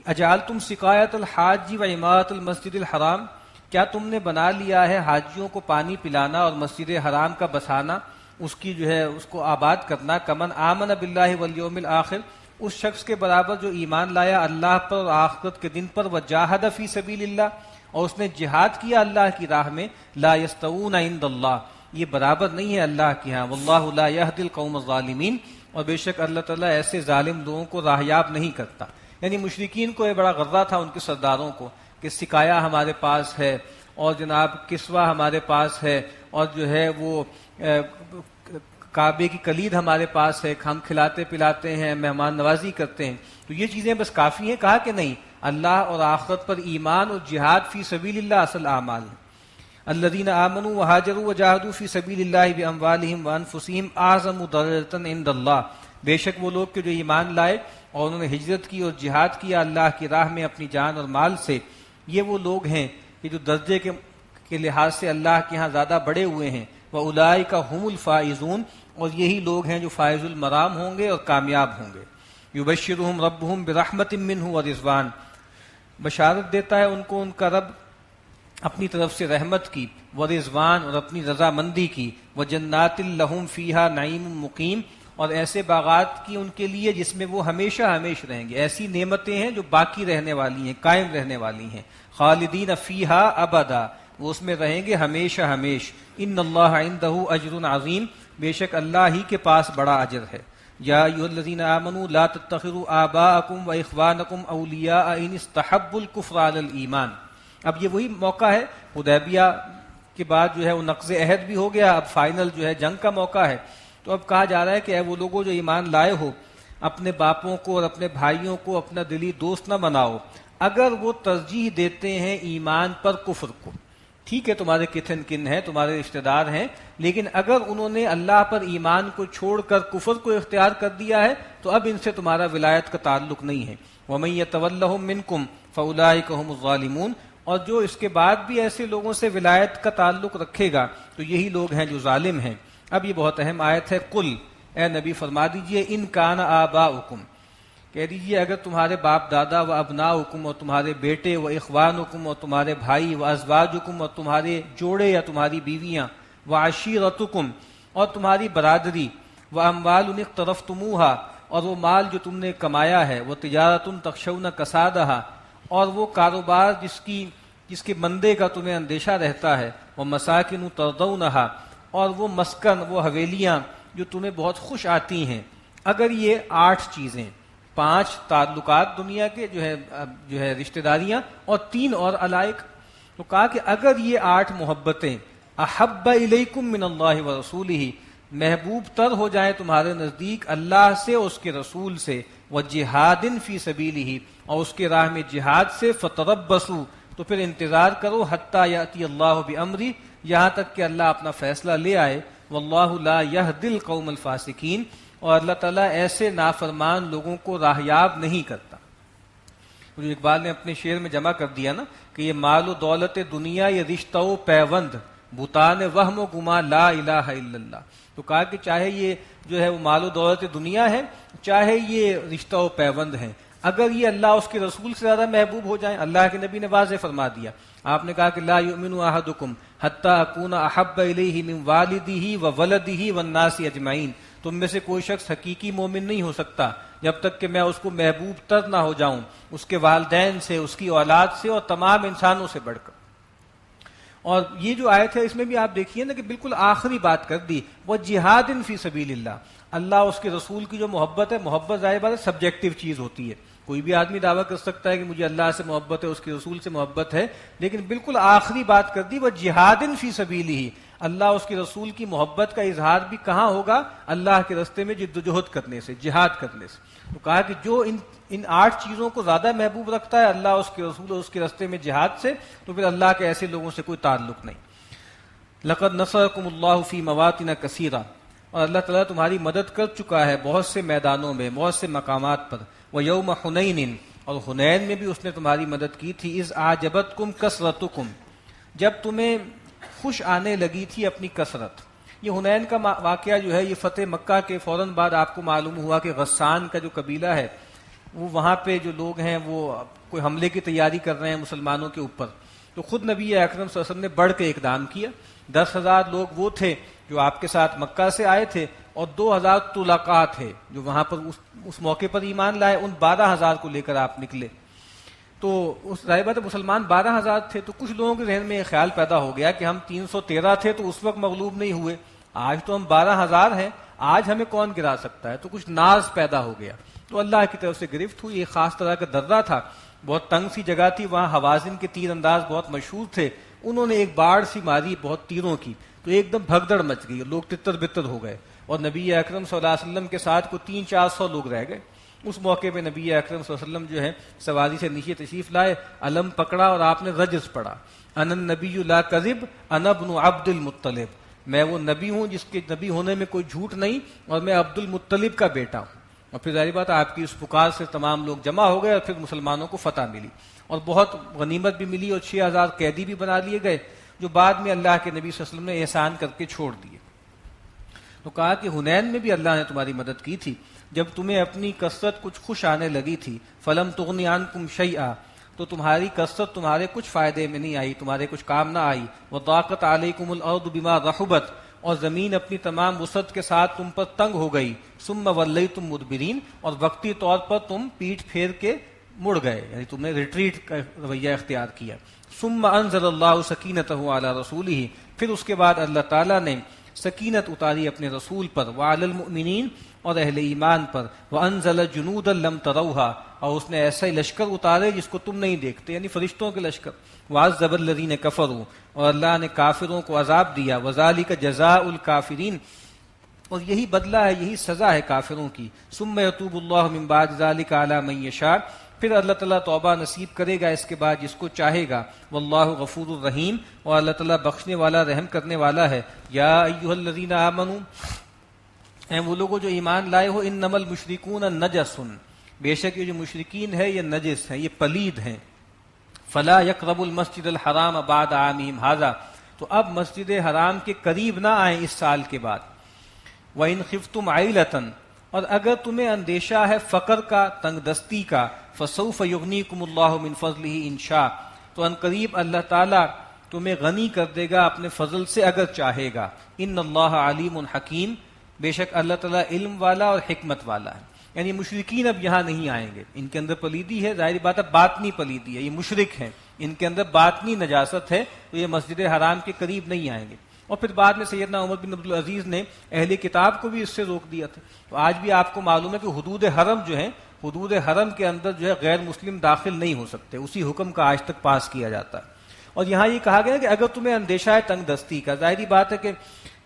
اجعلتم سقایۃ الحاج وعمارۃ المسجد الحرام، کیا تم نے بنا لیا ہے حاجیوں کو پانی پلانا اور مسجد حرام کا بسانا، اس کی جو ہے اس کو آباد کرنا، کمن آمن باللہ والیوم الآخر، اس شخص کے برابر جو ایمان لایا اللہ پر اور آخرت کے دن پر، وجاہد فی سبیل اللہ، اور اس نے جہاد کیا اللہ کی راہ میں، لا یستوون عند اللہ، یہ برابر نہیں ہے اللہ کے ہاں، واللہ لا یہدی القوم الظالمین، اور بے شک اللہ تعالیٰ ایسے ظالم لوگوں کو راہیاب نہیں کرتا۔ یعنی مشرکین کو یہ بڑا غرہ تھا ان کے سرداروں کو کہ سقایا ہمارے پاس ہے اور جناب کسوہ ہمارے پاس ہے اور جو ہے وہ کعبے کی کلید ہمارے پاس ہے، ہم کھلاتے پلاتے ہیں، مہمان نوازی کرتے ہیں، تو یہ چیزیں بس کافی ہیں؟ کہا کہ نہیں، اللہ اور آخرت پر ایمان اور جہاد فی سبیل اللہ اصل اعمال ہیں۔ الذین آمنوا وہاجروا وجاہدوا فی سبیل اللہ باموالہم وانفسہم اعظم درجۃ عند اللہ، بے شک وہ لوگ کہ جو ایمان لائے اور انہوں نے ہجرت کی اور جہاد کیا اللہ کی راہ میں اپنی جان اور مال سے، یہ وہ لوگ ہیں کہ جو درجے کے لحاظ سے اللہ کے ہاں زیادہ بڑے ہوئے ہیں۔ وَأُولَئِكَ هُمُ الْفَائِزُونَ، اور یہی لوگ ہیں جو فائز المرام ہوں گے اور کامیاب ہوں گے۔ يُبَشِّرُهُمْ رَبُّهُمْ بِرَحْمَةٍ مِّنْهُ وَرِضْوَانٍ، بشارت دیتا ہے ان کو ان کا رب اپنی طرف سے رحمت کی، و رضوان اور اپنی رضامندی کی، و جنات لہم فیہا نعیم مقیم اور ایسے باغات کی ان کے لیے جس میں وہ ہمیشہ ہمیشہ رہیں گے، ایسی نعمتیں ہیں جو باقی رہنے والی ہیں، قائم رہنے والی ہیں، خالدین فیہا ابدا، وہ اس میں رہیں گے ہمیشہ ہمیش، ان اللہ عندہ اجر عظیم، بے شک اللہ ہی کے پاس بڑا اجر ہے۔ یا ایھا الذین آمنوا لا تتخذوا آباءکم واخوانکم اولیاء ان استحبوا الکفر علی الایمان۔ اب یہ وہی موقع ہے، حدیبیہ کے بعد جو ہے وہ نقض عہد بھی ہو گیا، اب فائنل جو ہے جنگ کا موقع ہے، تو اب کہا جا رہا ہے کہ اے وہ لوگوں جو ایمان لائے ہو، اپنے باپوں کو اور اپنے بھائیوں کو اپنا دلی دوست نہ بناؤ اگر وہ ترجیح دیتے ہیں ایمان پر کفر کو۔ ٹھیک ہے تمہارے کتھن کن ہیں، تمہارے رشتہ دار ہیں، لیکن اگر انہوں نے اللہ پر ایمان کو چھوڑ کر کفر کو اختیار کر دیا ہے تو اب ان سے تمہارا ولایت کا تعلق نہیں ہے۔ وَمَن يَتَوَلَّهُم مِّنكُمْ فَأُولَٰئِكَ هُمُ الظَّالِمُونَ، اور جو اس کے بعد بھی ایسے لوگوں سے ولایت کا تعلق رکھے گا تو یہی لوگ ہیں جو ظالم ہیں۔ اب یہ بہت اہم آیت ہے، قل اے نبی فرما دیجئے ان کان آباؤکم، کہہ دیجئے اگر تمہارے باپ دادا و ابناؤکم اور تمہارے بیٹے و اخوانکم اور تمہارے بھائی و ازواجکم اور تمہارے جوڑے یا تمہاری بیویاں و عشیرتکم اور تمہاری برادری و اموال اقترفتموہا اور وہ مال جو تم نے کمایا ہے، وہ تجارت تخشون کسادہا اور وہ کاروبار جس کے مندے کا تمہیں اندیشہ رہتا ہے، وہ مساکن ترضونہا اور وہ مسکن وہ حویلیاں جو تمہیں بہت خوش آتی ہیں۔ اگر یہ 8 چیزیں، 5 تعلقات دنیا کے جو ہے رشتہ داریاں اور 3 اور علائق، تو کہا کہ اگر یہ 8 محبتیں احب الیکم من اللہ ورسولہ، محبوب تر ہو جائیں تمہارے نزدیک اللہ سے اور اس کے رسول سے، وجہاد فی سبیلہ اور اس کے راہ میں جہاد سے، فتربصوا تو پھر انتظار کرو، حتی یاتی اللہ بامرہ یہاں تک کہ اللہ اپنا فیصلہ لے آئے، واللہ لا یہدی القوم الفاسقین اور اللہ تعالیٰ ایسے نافرمان لوگوں کو راہیاب نہیں کرتا۔ جو اقبال نے اپنے شعر میں جمع کر دیا نا کہ یہ مال و دولت دنیا یہ رشتہ و پیوند، بتان وہم و گما لا الہ الا اللہ، تو کہا کہ چاہے یہ جو ہے وہ مال و دولت دنیا ہے، چاہے یہ رشتہ و پیوند ہے، اگر یہ اللہ اس کے رسول سے زیادہ محبوب ہو جائیں، اللہ کے نبی نے واضح فرما دیا، آپ نے کہا کہ لا یؤمن احدکم حتی اکون احب الیہ من والدہ و ولدہ والناس اجمعین، تم میں سے کوئی شخص حقیقی مومن نہیں ہو سکتا جب تک کہ میں اس کو محبوب تر نہ ہو جاؤں، اس کے والدین سے، اس کی اولاد سے اور تمام انسانوں سے بڑھ کر۔ اور یہ جو آیت ہے اس میں بھی آپ دیکھیے نا کہ بالکل آخری بات کر دی، وہ جہاد فی سبیل اللہ، اللہ اس کے رسول کی جو محبت ہے، محبت ظاہر بات ہے سبجیکٹو چیز ہوتی ہے، کوئی بھی آدمی دعویٰ کر سکتا ہے کہ مجھے اللہ سے محبت ہے، اس کے رسول سے محبت ہے، لیکن بالکل آخری بات کر دی وہ جہاد فی سبیلہ، اللہ اس کے رسول کی محبت کا اظہار بھی کہاں ہوگا؟ اللہ کے راستے میں جدوجہد کرنے سے، جہاد کرنے سے۔ تو کہا کہ جو ان 8 چیزوں کو زیادہ محبوب رکھتا ہے، اللہ اس کے رسول اور اس کے راستے میں جہاد سے، تو پھر اللہ کے ایسے لوگوں سے کوئی تعلق نہیں۔ لقد نصرکم اللہ فی مواطن کثیرہ، اور اللہ تعالیٰ تمہاری مدد کر چکا ہے بہت سے میدانوں میں، بہت سے مقامات پر، ویوم حنین اور حنین میں بھی اس نے تمہاری مدد کی تھی، اذ اعجبتکم کثرتکم جب تمہیں خوش آنے لگی تھی اپنی کثرت۔ یہ حنین کا واقعہ جو ہے یہ فتح مکہ کے فوراً بعد آپ کو معلوم ہوا کہ غسان کا جو قبیلہ ہے وہ وہاں پہ جو لوگ ہیں وہ کوئی حملے کی تیاری کر رہے ہیں مسلمانوں کے اوپر، تو خود نبی اکرم صلی اللہ علیہ وسلم نے بڑھ کے اقدام کیا۔ 10,000 لوگ وہ تھے جو آپ کے ساتھ مکہ سے آئے تھے اور 2,000 طلقاء تھے جو وہاں پر اس موقع پر ایمان لائے، ان 12,000 کو لے کر آپ نکلے۔ تو اس ظاہر بات ہے مسلمان 12,000 تھے، تو کچھ لوگوں کے ذہن میں یہ خیال پیدا ہو گیا کہ ہم 313 تھے تو اس وقت مغلوب نہیں ہوئے، آج تو ہم 12,000 ہیں، آج ہمیں کون گرا سکتا ہے، تو کچھ ناز پیدا ہو گیا، تو اللہ کی طرف سے گرفت ہوئی۔ ایک خاص طرح کا درہ تھا، بہت تنگ سی جگہ تھی، وہاں حوازن کے تیر انداز بہت مشہور تھے، انہوں نے ایک باڑ سی ماری بہت تیروں کی، تو ایک دم بھگدڑ مچ گئی، لوگ تتر بتر ہو گئے، اور نبی اکرم صلی اللہ علیہ وسلم کے ساتھ کو 300-400 لوگ رہ گئے۔ اس موقع پہ نبی اکرم صلی اللہ علیہ وسلم جو ہے سواری سے نیچے تشریف لائے، علم پکڑا اور آپ نے رجز پڑھا، انا النبی لا کذب انا ابن عبد المطلب، میں وہ نبی ہوں جس کے نبی ہونے میں کوئی جھوٹ نہیں، اور میں عبد المطلب کا بیٹا ہوں۔ اور پھر ظاہر بات آپ کی اس پکار سے تمام لوگ جمع ہو گئے اور پھر مسلمانوں کو فتح ملی اور بہت غنیمت بھی ملی اور 6,000 قیدی بھی بنا لیے گئے جو بعد میں اللہ کے نبی صلی اللہ علیہ وسلم نے احسان کر کے چھوڑ دیے۔ تو کہا کہ حنین میں بھی اللہ نے تمہاری مدد کی تھی جب تمہیں اپنی کثرت کچھ خوش آنے لگی تھی، فلم تغنی عنکم شیئا، تو تو تمہاری کثرت تمہارے کچھ فائدے میں نہیں آئی، تمہارے کچھ کام نہ آئی. وضاقت علیکم الارض بما رحبت، اور زمین اپنی تمام وسعت کے ساتھ تم پر تنگ ہو گئی. ثم ولیتم مدبرین، اور وقتی طور پر تم پیٹھ پھیر کے مڑ گئے، یعنی تم نے ریٹریٹ کا رویہ اختیار کیا. ثم انزل اللہ سکینتہ علی رسولہ، پھر اس کے بعد اللہ تعالیٰ نے سکینت اتاری اپنے رسول پر، وعلی المؤمنین، اور اہل ایمان پر. وانزل جنودا لم تروها، اور اس نے ایسا ہی لشکر اتارے جس کو تم نہیں دیکھتے، یعنی فرشتوں کے لشکر. وعذب الذین کفروا، اور اللہ نے کافروں کو عذاب دیا. وذالک جزاء الکافرین، اور یہی بدلہ ہے، یہی سزا ہے کافروں کی. ثم یتوب اللہ من بعد ذلک علی من یشاء، پھر اللہ تعالیٰ توبہ نصیب کرے گا اس کے بعد جس کو چاہے گا. واللہ غفور الرحیم، اور اللہ تعالیٰ بخشنے والا رحم کرنے والا ہے. یا ایھا الذین آمنوا، اے وہ لوگوں جو ایمان لائے ہو، انما المشرکون نجس، بے شک یہ جو مشرکین ہے یہ نجس ہیں، یہ پلید ہیں. فلا یقربوا المسجد الحرام بعد عامہم ھذا، تو اب مسجد حرام کے قریب نہ آئیں اس سال کے بعد. وَإِنْ خِفْتُمْ عَيْلَةً، اور اگر تمہیں اندیشہ ہے فقر کا، تنگ دستی کا، فَسَوْفَ يُغْنِيكُمُ اللَّهُ مِنْ فَضْلِهِ إِنْ شَاءَ، تو ان قریب اللہ تعالیٰ تمہیں غنی کر دے گا اپنے فضل سے اگر چاہے گا. ان اللہ علیم حکیم، بے شک اللہ تعالیٰ علم والا اور حکمت والا ہے. یعنی مشرکین اب یہاں نہیں آئیں گے، ان کے اندر پلیدی ہے، ظاہری بات ہے باطنی پلیدی ہے، یہ مشرک ہیں، ان کے اندر باطنی نجاست ہے، تو یہ مسجد حرام کے قریب نہیں آئیں گے. اور پھر بعد میں سیدنا عمر بن عبدالعزیز نے اہل کتاب کو بھی اس سے روک دیا تھا. تو آج بھی آپ کو معلوم ہے کہ حدود حرم جو ہیں، حدود حرم کے اندر جو ہے غیر مسلم داخل نہیں ہو سکتے، اسی حکم کا آج تک پاس کیا جاتا ہے. اور یہاں یہ کہا گیا کہ اگر تمہیں اندیشہ ہے تنگ دستی کا، ظاہری بات ہے کہ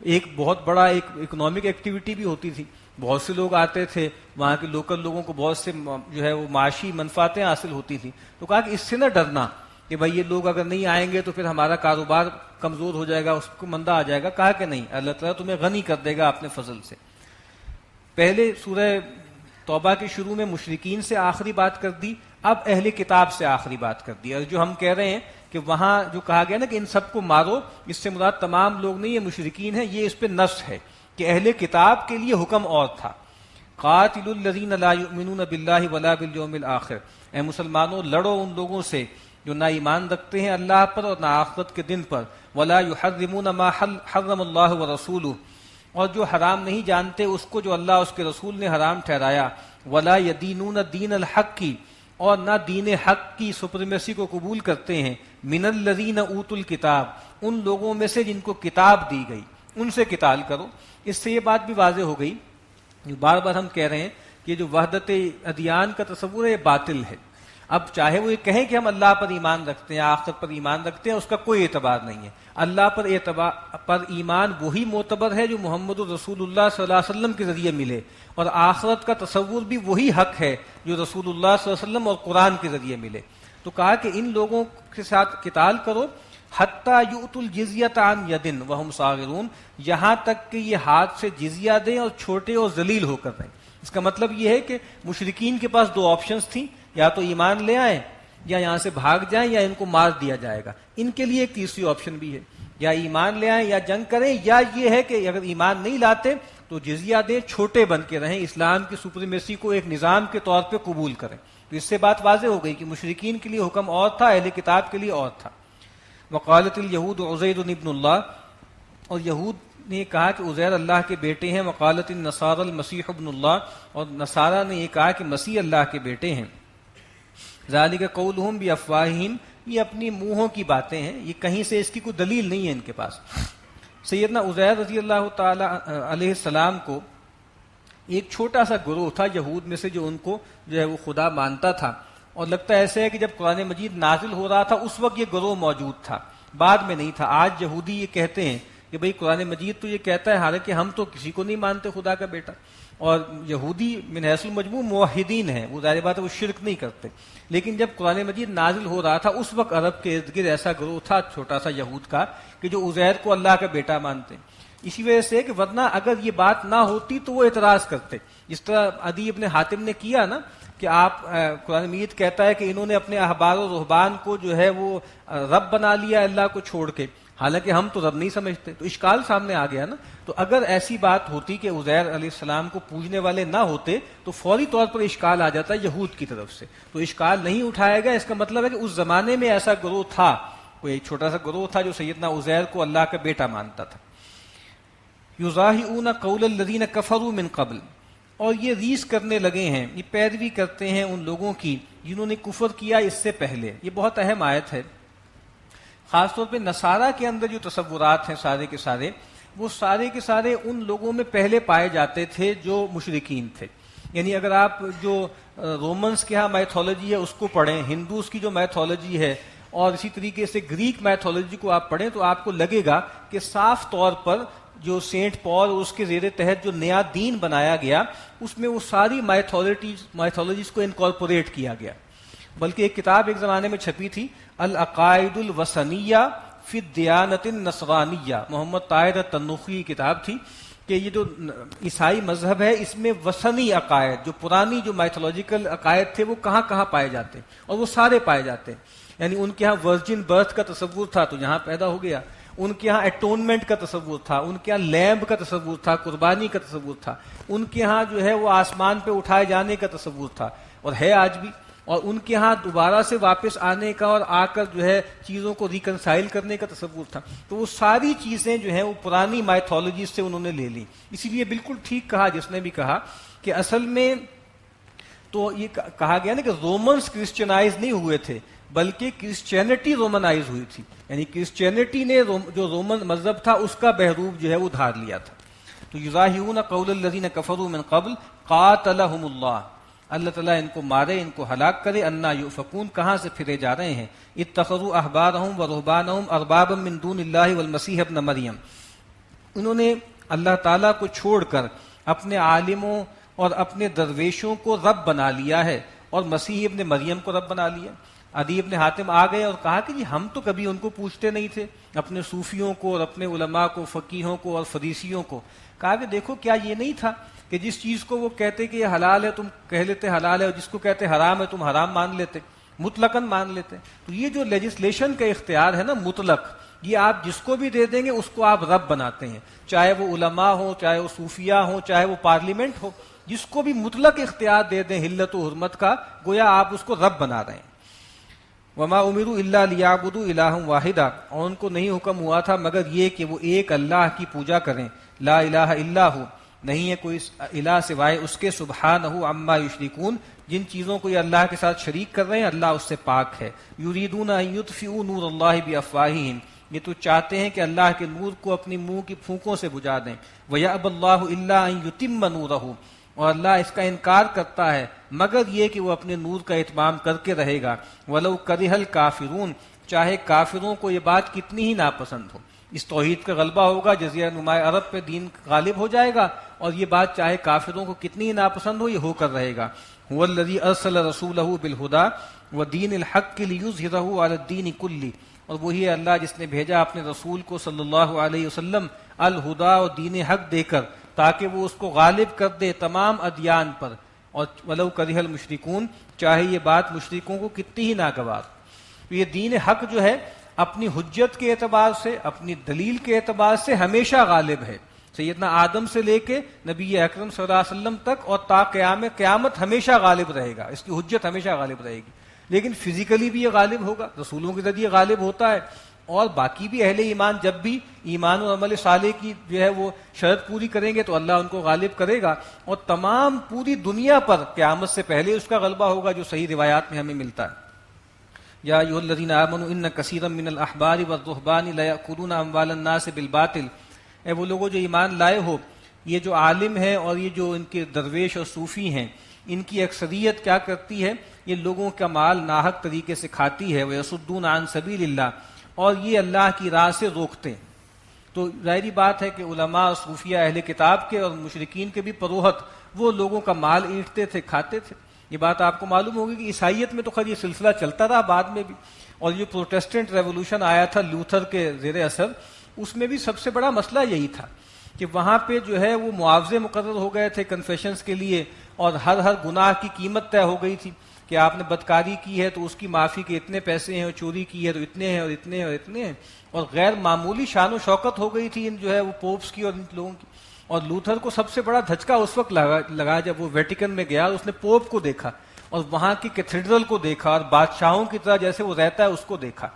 ایک بہت بڑا ایک اکنامک ایکٹیویٹی بھی ہوتی تھی، بہت سے لوگ آتے تھے، وہاں کے لوکل لوگوں کو بہت سے جو ہے وہ معاشی منفعتیں حاصل ہوتی تھیں. تو کہا کہ اس سے نہ ڈرنا کہ بھائی یہ لوگ اگر نہیں آئیں گے تو پھر ہمارا کاروبار کمزور ہو جائے گا، اس کو مندہ آ جائے گا. کہا کہ نہیں، اللہ تعالیٰ تمہیں غنی کر دے گا اپنے فضل سے. پہلے سورہ توبہ کے شروع میں مشرکین سے آخری بات کر دی، اب اہل کتاب سے آخری بات کر دی. اور جو ہم کہہ رہے ہیں کہ وہاں جو کہا گیا نا کہ ان سب کو مارو، اس سے مراد تمام لوگ نہیں، یہ مشرکین ہیں، یہ اس پہ نص ہے کہ اہل کتاب کے لیے حکم اور تھا. قاتلوا الذین لا یؤمنون باللہ ولا بالیوم الآخر، اے مسلمانوں لڑو ان لوگوں سے جو نہ ایمان رکھتے ہیں اللہ پر اور نہ آخرت کے دن پر. ولا یحرمون ما حرم اللہ ورسولہ، اور جو حرام نہیں جانتے اس کو جو اللہ اس کے رسول نے حرام ٹھہرایا. ولا یدینون دین الحق کی، اور نہ دین حق کی سپریمیسی کو قبول کرتے ہیں. من الذین اوتوا الکتاب، ان لوگوں میں سے جن کو کتاب دی گئی، ان سے قتال کرو. اس سے یہ بات بھی واضح ہو گئی، بار بار ہم کہہ رہے ہیں کہ جو وحدت ادیان کا تصور ہے یہ باطل ہے. اب چاہے وہ یہ کہیں کہ ہم اللہ پر ایمان رکھتے ہیں، آخرت پر ایمان رکھتے ہیں، اس کا کوئی اعتبار نہیں ہے. اللہ پر ایمان وہی معتبر ہے جو محمد رسول اللہ صلی اللہ علیہ وسلم کے ذریعے ملے، اور آخرت کا تصور بھی وہی حق ہے جو رسول اللہ صلی اللہ علیہ وسلم اور قرآن کے ذریعے ملے. تو کہا کہ ان لوگوں کے ساتھ قتال کرو، حتی یؤتوا الجزیۃ عن ید وہم صاغرون، یہاں تک کہ یہ ہاتھ سے جزیہ دیں اور چھوٹے اور ذلیل ہو کر رہیں. اس کا مطلب یہ ہے کہ مشرکین کے پاس دو آپشنز تھیں، یا تو ایمان لے آئیں یا یہاں سے بھاگ جائیں یا ان کو مار دیا جائے گا. ان کے لیے ایک تیسری آپشن بھی ہے، یا ایمان لے آئیں یا جنگ کریں، یا یہ ہے کہ اگر ایمان نہیں لاتے تو جزیہ دیں، چھوٹے بن کے رہیں، اسلام کی سپریمیسی کو ایک نظام کے طور پہ قبول کریں. تو اس سے بات واضح ہو گئی کہ مشرکین کے لیے حکم اور تھا، اہل کتاب کے لیے اور تھا. وقالت الیہود عزیر ابن اللہ، اور یہود نے کہا کہ عزیر اللہ کے بیٹے ہیں. وقالت النصارى المسیح ابن اللہ، اور نصارہ نے یہ کہا کہ مسیح اللہ کے بیٹے ہیں. ذالک قولہم بافواہہم، یہ اپنی منہوں کی باتیں ہیں، یہ کہیں سے اس کی کوئی دلیل نہیں ہے ان کے پاس. سیدنا عزیر رضی اللہ تعالی علیہ السلام کو ایک چھوٹا سا گروہ تھا یہود میں سے جو ان کو جو ہے وہ خدا مانتا تھا، اور لگتا ایسے ہے کہ جب قرآن مجید نازل ہو رہا تھا اس وقت یہ گروہ موجود تھا، بعد میں نہیں تھا. آج یہودی یہ کہتے ہیں کہ بھئی قرآن مجید تو یہ کہتا ہے، حالانکہ ہم تو کسی کو نہیں مانتے خدا کا بیٹا. اور یہودی من حیث المجموع موحدین ہیں، وہ ظاہر بات ہے وہ شرک نہیں کرتے. لیکن جب قرآن مجید نازل ہو رہا تھا اس وقت عرب کے ارد گرد ایسا گروہ تھا چھوٹا سا یہود کا کہ جو عزیر کو اللہ کا بیٹا مانتے ہیں. اسی وجہ سے کہ ورنہ اگر یہ بات نہ ہوتی تو وہ اعتراض کرتے، جس طرح عدی ابن حاتم نے کیا نا کہ آپ قرآن مجید کہتا ہے کہ انہوں نے اپنے احبار و رہبان کو جو ہے وہ رب بنا لیا اللہ کو چھوڑ کے. حالانکہ ہم تو رب نہیں سمجھتے. تو اشکال سامنے آ گیا نا. تو اگر ایسی بات ہوتی کہ عزیر علیہ السلام کو پوجنے والے نہ ہوتے تو فوری طور پر اشکال آ جاتا یہود کی طرف سے. تو اشکال نہیں اٹھایا گیا. اس کا مطلب ہے کہ اس زمانے میں ایسا گروہ تھا, کوئی ایک چھوٹا سا گروہ تھا جو سیدنا عزیر کو اللہ کا بیٹا مانتا تھا. یضاہئون قول الذین کفروا من قبل, اور یہ ریس کرنے لگے ہیں, یہ پیروی کرتے ہیں ان لوگوں کی جنہوں نے کفر کیا اس سے پہلے. یہ بہت اہم آیت ہے. خاص طور پہ نصارہ کے اندر جو تصورات ہیں سارے کے سارے, وہ سارے کے سارے ان لوگوں میں پہلے پائے جاتے تھے جو مشرکین تھے. یعنی اگر آپ جو رومنس کے ہاں میتھولوجی ہے اس کو پڑھیں, ہندوز کی جو میتھولوجی ہے, اور اسی طریقے سے گریک میتھولوجی کو آپ پڑھیں, تو آپ کو لگے گا کہ صاف طور پر جو سینٹ پال اور اس کے زیر تحت جو نیا دین بنایا گیا اس میں وہ ساری میتھولوجیز کو انکارپوریٹ کیا گیا. بلکہ ایک کتاب ایک زمانے میں چھپی تھی, العقائد الوثنیہ فی الدیانۃ النصرانیہ, محمد طاہر التنوخی کی کتاب تھی کہ یہ جو عیسائی مذہب ہے اس میں وثنی عقائد, جو پرانی جو میتھولوجیکل عقائد تھے وہ کہاں کہاں پائے جاتے ہیں, اور وہ سارے پائے جاتے ہیں. یعنی ان کے ہاں ورجن برتھ کا تصور تھا تو یہاں پیدا ہو گیا, ان کے ہاں اٹونمنٹ کا تصور تھا, ان کے ہاں لیمب کا تصور تھا, قربانی کا تصور تھا, ان کے ہاں جو ہے وہ آسمان پہ اٹھائے جانے کا تصور تھا اور ہے آج بھی, اور ان کے ہاں دوبارہ سے واپس آنے کا اور آ کر جو ہے چیزوں کو ریکنسائل کرنے کا تصور تھا. تو وہ ساری چیزیں جو ہیں وہ پرانی مائتھولوجی سے انہوں نے لے لی. اسی لیے بالکل ٹھیک کہا جس نے بھی کہا کہ اصل میں تو یہ کہا گیا نا کہ رومنس کرسچنائز نہیں ہوئے تھے بلکہ کرسچینٹی رومنائز ہوئی تھی. یعنی کرسچینٹی نے جو رومن مذہب تھا اس کا بحروب جو ہے وہ دھار لیا تھا. تو یضاہئون قول الذین کفروا من قبل قاتلہم اللہ, اللہ تعالیٰ ان کو مارے, ان کو ہلاک کرے. انا یؤفکون, کہاں سے پھرے جا رہے ہیں. اتخذوا احبارہم ورہبانہم اربابا من دون اللہ والمسیح ابن مریم, انہوں نے اللہ تعالیٰ کو چھوڑ کر اپنے عالموں اور اپنے درویشوں کو رب بنا لیا ہے اور مسیح ابن مریم کو رب بنا لیا. عدی ابن حاتم آ گئے اور کہا کہ جی ہم تو کبھی ان کو پوچھتے نہیں تھے, اپنے صوفیوں کو اور اپنے علماء کو, فقیہوں کو اور فریسیوں کو. کہا کہ دیکھو کیا یہ نہیں تھا کہ جس چیز کو وہ کہتے کہ یہ حلال ہے تم کہہ لیتے حلال ہے, اور جس کو کہتے حرام ہے تم حرام مان لیتے, مطلقاً مان لیتے. تو یہ جو لیجسلیشن کا اختیار ہے نا مطلق, یہ آپ جس کو بھی دے دیں گے اس کو آپ رب بناتے ہیں, چاہے وہ علماء ہوں, چاہے وہ صوفیاء ہوں, چاہے وہ پارلیمنٹ ہو. جس کو بھی مطلق اختیار دے دیں حلت و حرمت کا, گویا آپ اس کو رب بنا رہے ہیں. وما امروا الا لیعبدوا الہا واحدا, اور ان کو نہیں حکم ہوا تھا مگر یہ کہ وہ ایک اللہ کی پوجا کریں. لا الہ الا ہو, نہیں ہے کوئی الہ سوائے اس کے. سبحانہ عما یشرکون, جن چیزوں کو یہ اللہ کے ساتھ شریک کر رہے ہیں اللہ اس سے پاک ہے. یریدون ان یطفئوا نور اللہ بافواہہم, یہ تو چاہتے ہیں کہ اللہ کے نور کو اپنی منہ کی پھونکوں سے بجھا دیں. ویأبی اللہ الا ان یتم نورہ, اور اللہ اس کا انکار کرتا ہے مگر یہ کہ وہ اپنے نور کا اتمام کر کے رہے گا. ولو کرہ الکافرون, چاہے کافروں کو یہ بات کتنی ہی ناپسند ہو. اس توحید کا غلبہ ہوگا, جزیرہ نماء عرب پہ دین غالب ہو جائے گا, اور یہ بات چاہے کافروں کو کتنی ہی ناپسند ہو یہ ہو کر رہے گا. هو الذی ارسل رسولہ بالہدی ودین الحق لیظہرہ علی الدین کلہ, اور وہی ہے اللہ جس نے بھیجا اپنے رسول کو صلی اللہ علیہ وسلم الہدا اور دین حق دے کر تاکہ وہ اس کو غالب کر دے تمام ادیان پر. اور ولو کرہ المشرکون, چاہے یہ بات مشرکوں کو کتنی ہی ناگوار. یہ دین حق جو ہے اپنی حجت کے اعتبار سے, اپنی دلیل کے اعتبار سے ہمیشہ غالب ہے. سیدنا آدم سے لے کے نبی اکرم صلی اللہ علیہ وسلم تک اور تا قیامت ہمیشہ غالب رہے گا, اس کی حجت ہمیشہ غالب رہے گی. لیکن فزیکلی بھی یہ غالب ہوگا, رسولوں کے ذریعے غالب ہوتا ہے, اور باقی بھی اہل ایمان جب بھی ایمان و عمل صالح کی جو ہے وہ شرط پوری کریں گے تو اللہ ان کو غالب کرے گا, اور تمام پوری دنیا پر قیامت سے پہلے اس کا غلبہ ہوگا, جو صحیح روایات میں ہمیں ملتا ہے. یا ایھا الذین آمنوا ان کثیرا من الاحبار والرہبان لیأکلون اموال الناس بالباطل, اے وہ لوگوں جو ایمان لائے ہو, یہ جو عالم ہیں اور یہ جو ان کے درویش اور صوفی ہیں, ان کی اکثریت کیا کرتی ہے, یہ لوگوں کا مال ناحق طریقے سے کھاتی ہے. ویصدون عن سبیل اللہ, اور یہ اللہ کی راہ سے روکتے ہیں. تو ظاہری بات ہے کہ علماء, صوفیہ, اہل کتاب کے اور مشرکین کے بھی پروہت وہ لوگوں کا مال اینٹتے تھے, کھاتے تھے. یہ بات آپ کو معلوم ہوگی کہ عیسائیت میں تو خیر یہ سلسلہ چلتا رہا بعد میں بھی, اور جو پروٹیسٹنٹ ریولوشن آیا تھا لوتھر کے زیر اثر, اس میں بھی سب سے بڑا مسئلہ یہی تھا کہ وہاں پہ جو ہے وہ معاوضے مقرر ہو گئے تھے کنفیشنز کے لیے, اور ہر گناہ کی قیمت طے ہو گئی تھی. کہ آپ نے بدکاری کی ہے تو اس کی معافی کے اتنے پیسے ہیں، اور چوری کی ہے تو اتنے ہیں اور اتنے اور اتنے ہیں، اور غیر معمولی شان و شوکت ہو گئی تھی ان جو ہے وہ پوپس کی اور ان لوگوں کی. اور لوتھر کو سب سے بڑا دھچکا اس وقت لگا جب وہ ویٹیکن میں گیا، اس نے پوپ کو دیکھا اور وہاں کی کیتھیڈرل کو دیکھا اور بادشاہوں کی طرح جیسے وہ رہتا ہے اس کو دیکھا.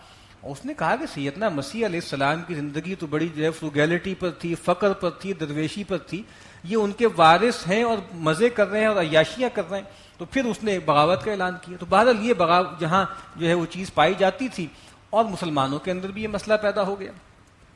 اس نے کہا کہ سیدنا مسیح علیہ السلام کی زندگی تو بڑی جو ہے فروگیلٹی پر تھی، فقر پر تھی، درویشی پر تھی، یہ ان کے وارث ہیں اور مزے کر رہے ہیں اور عیاشیاں کر رہے ہیں. تو پھر اس نے بغاوت کا اعلان کیا. تو بہرحال یہ بغاوت جہاں جو ہے وہ چیز پائی جاتی تھی، اور مسلمانوں کے اندر بھی یہ مسئلہ پیدا ہو گیا.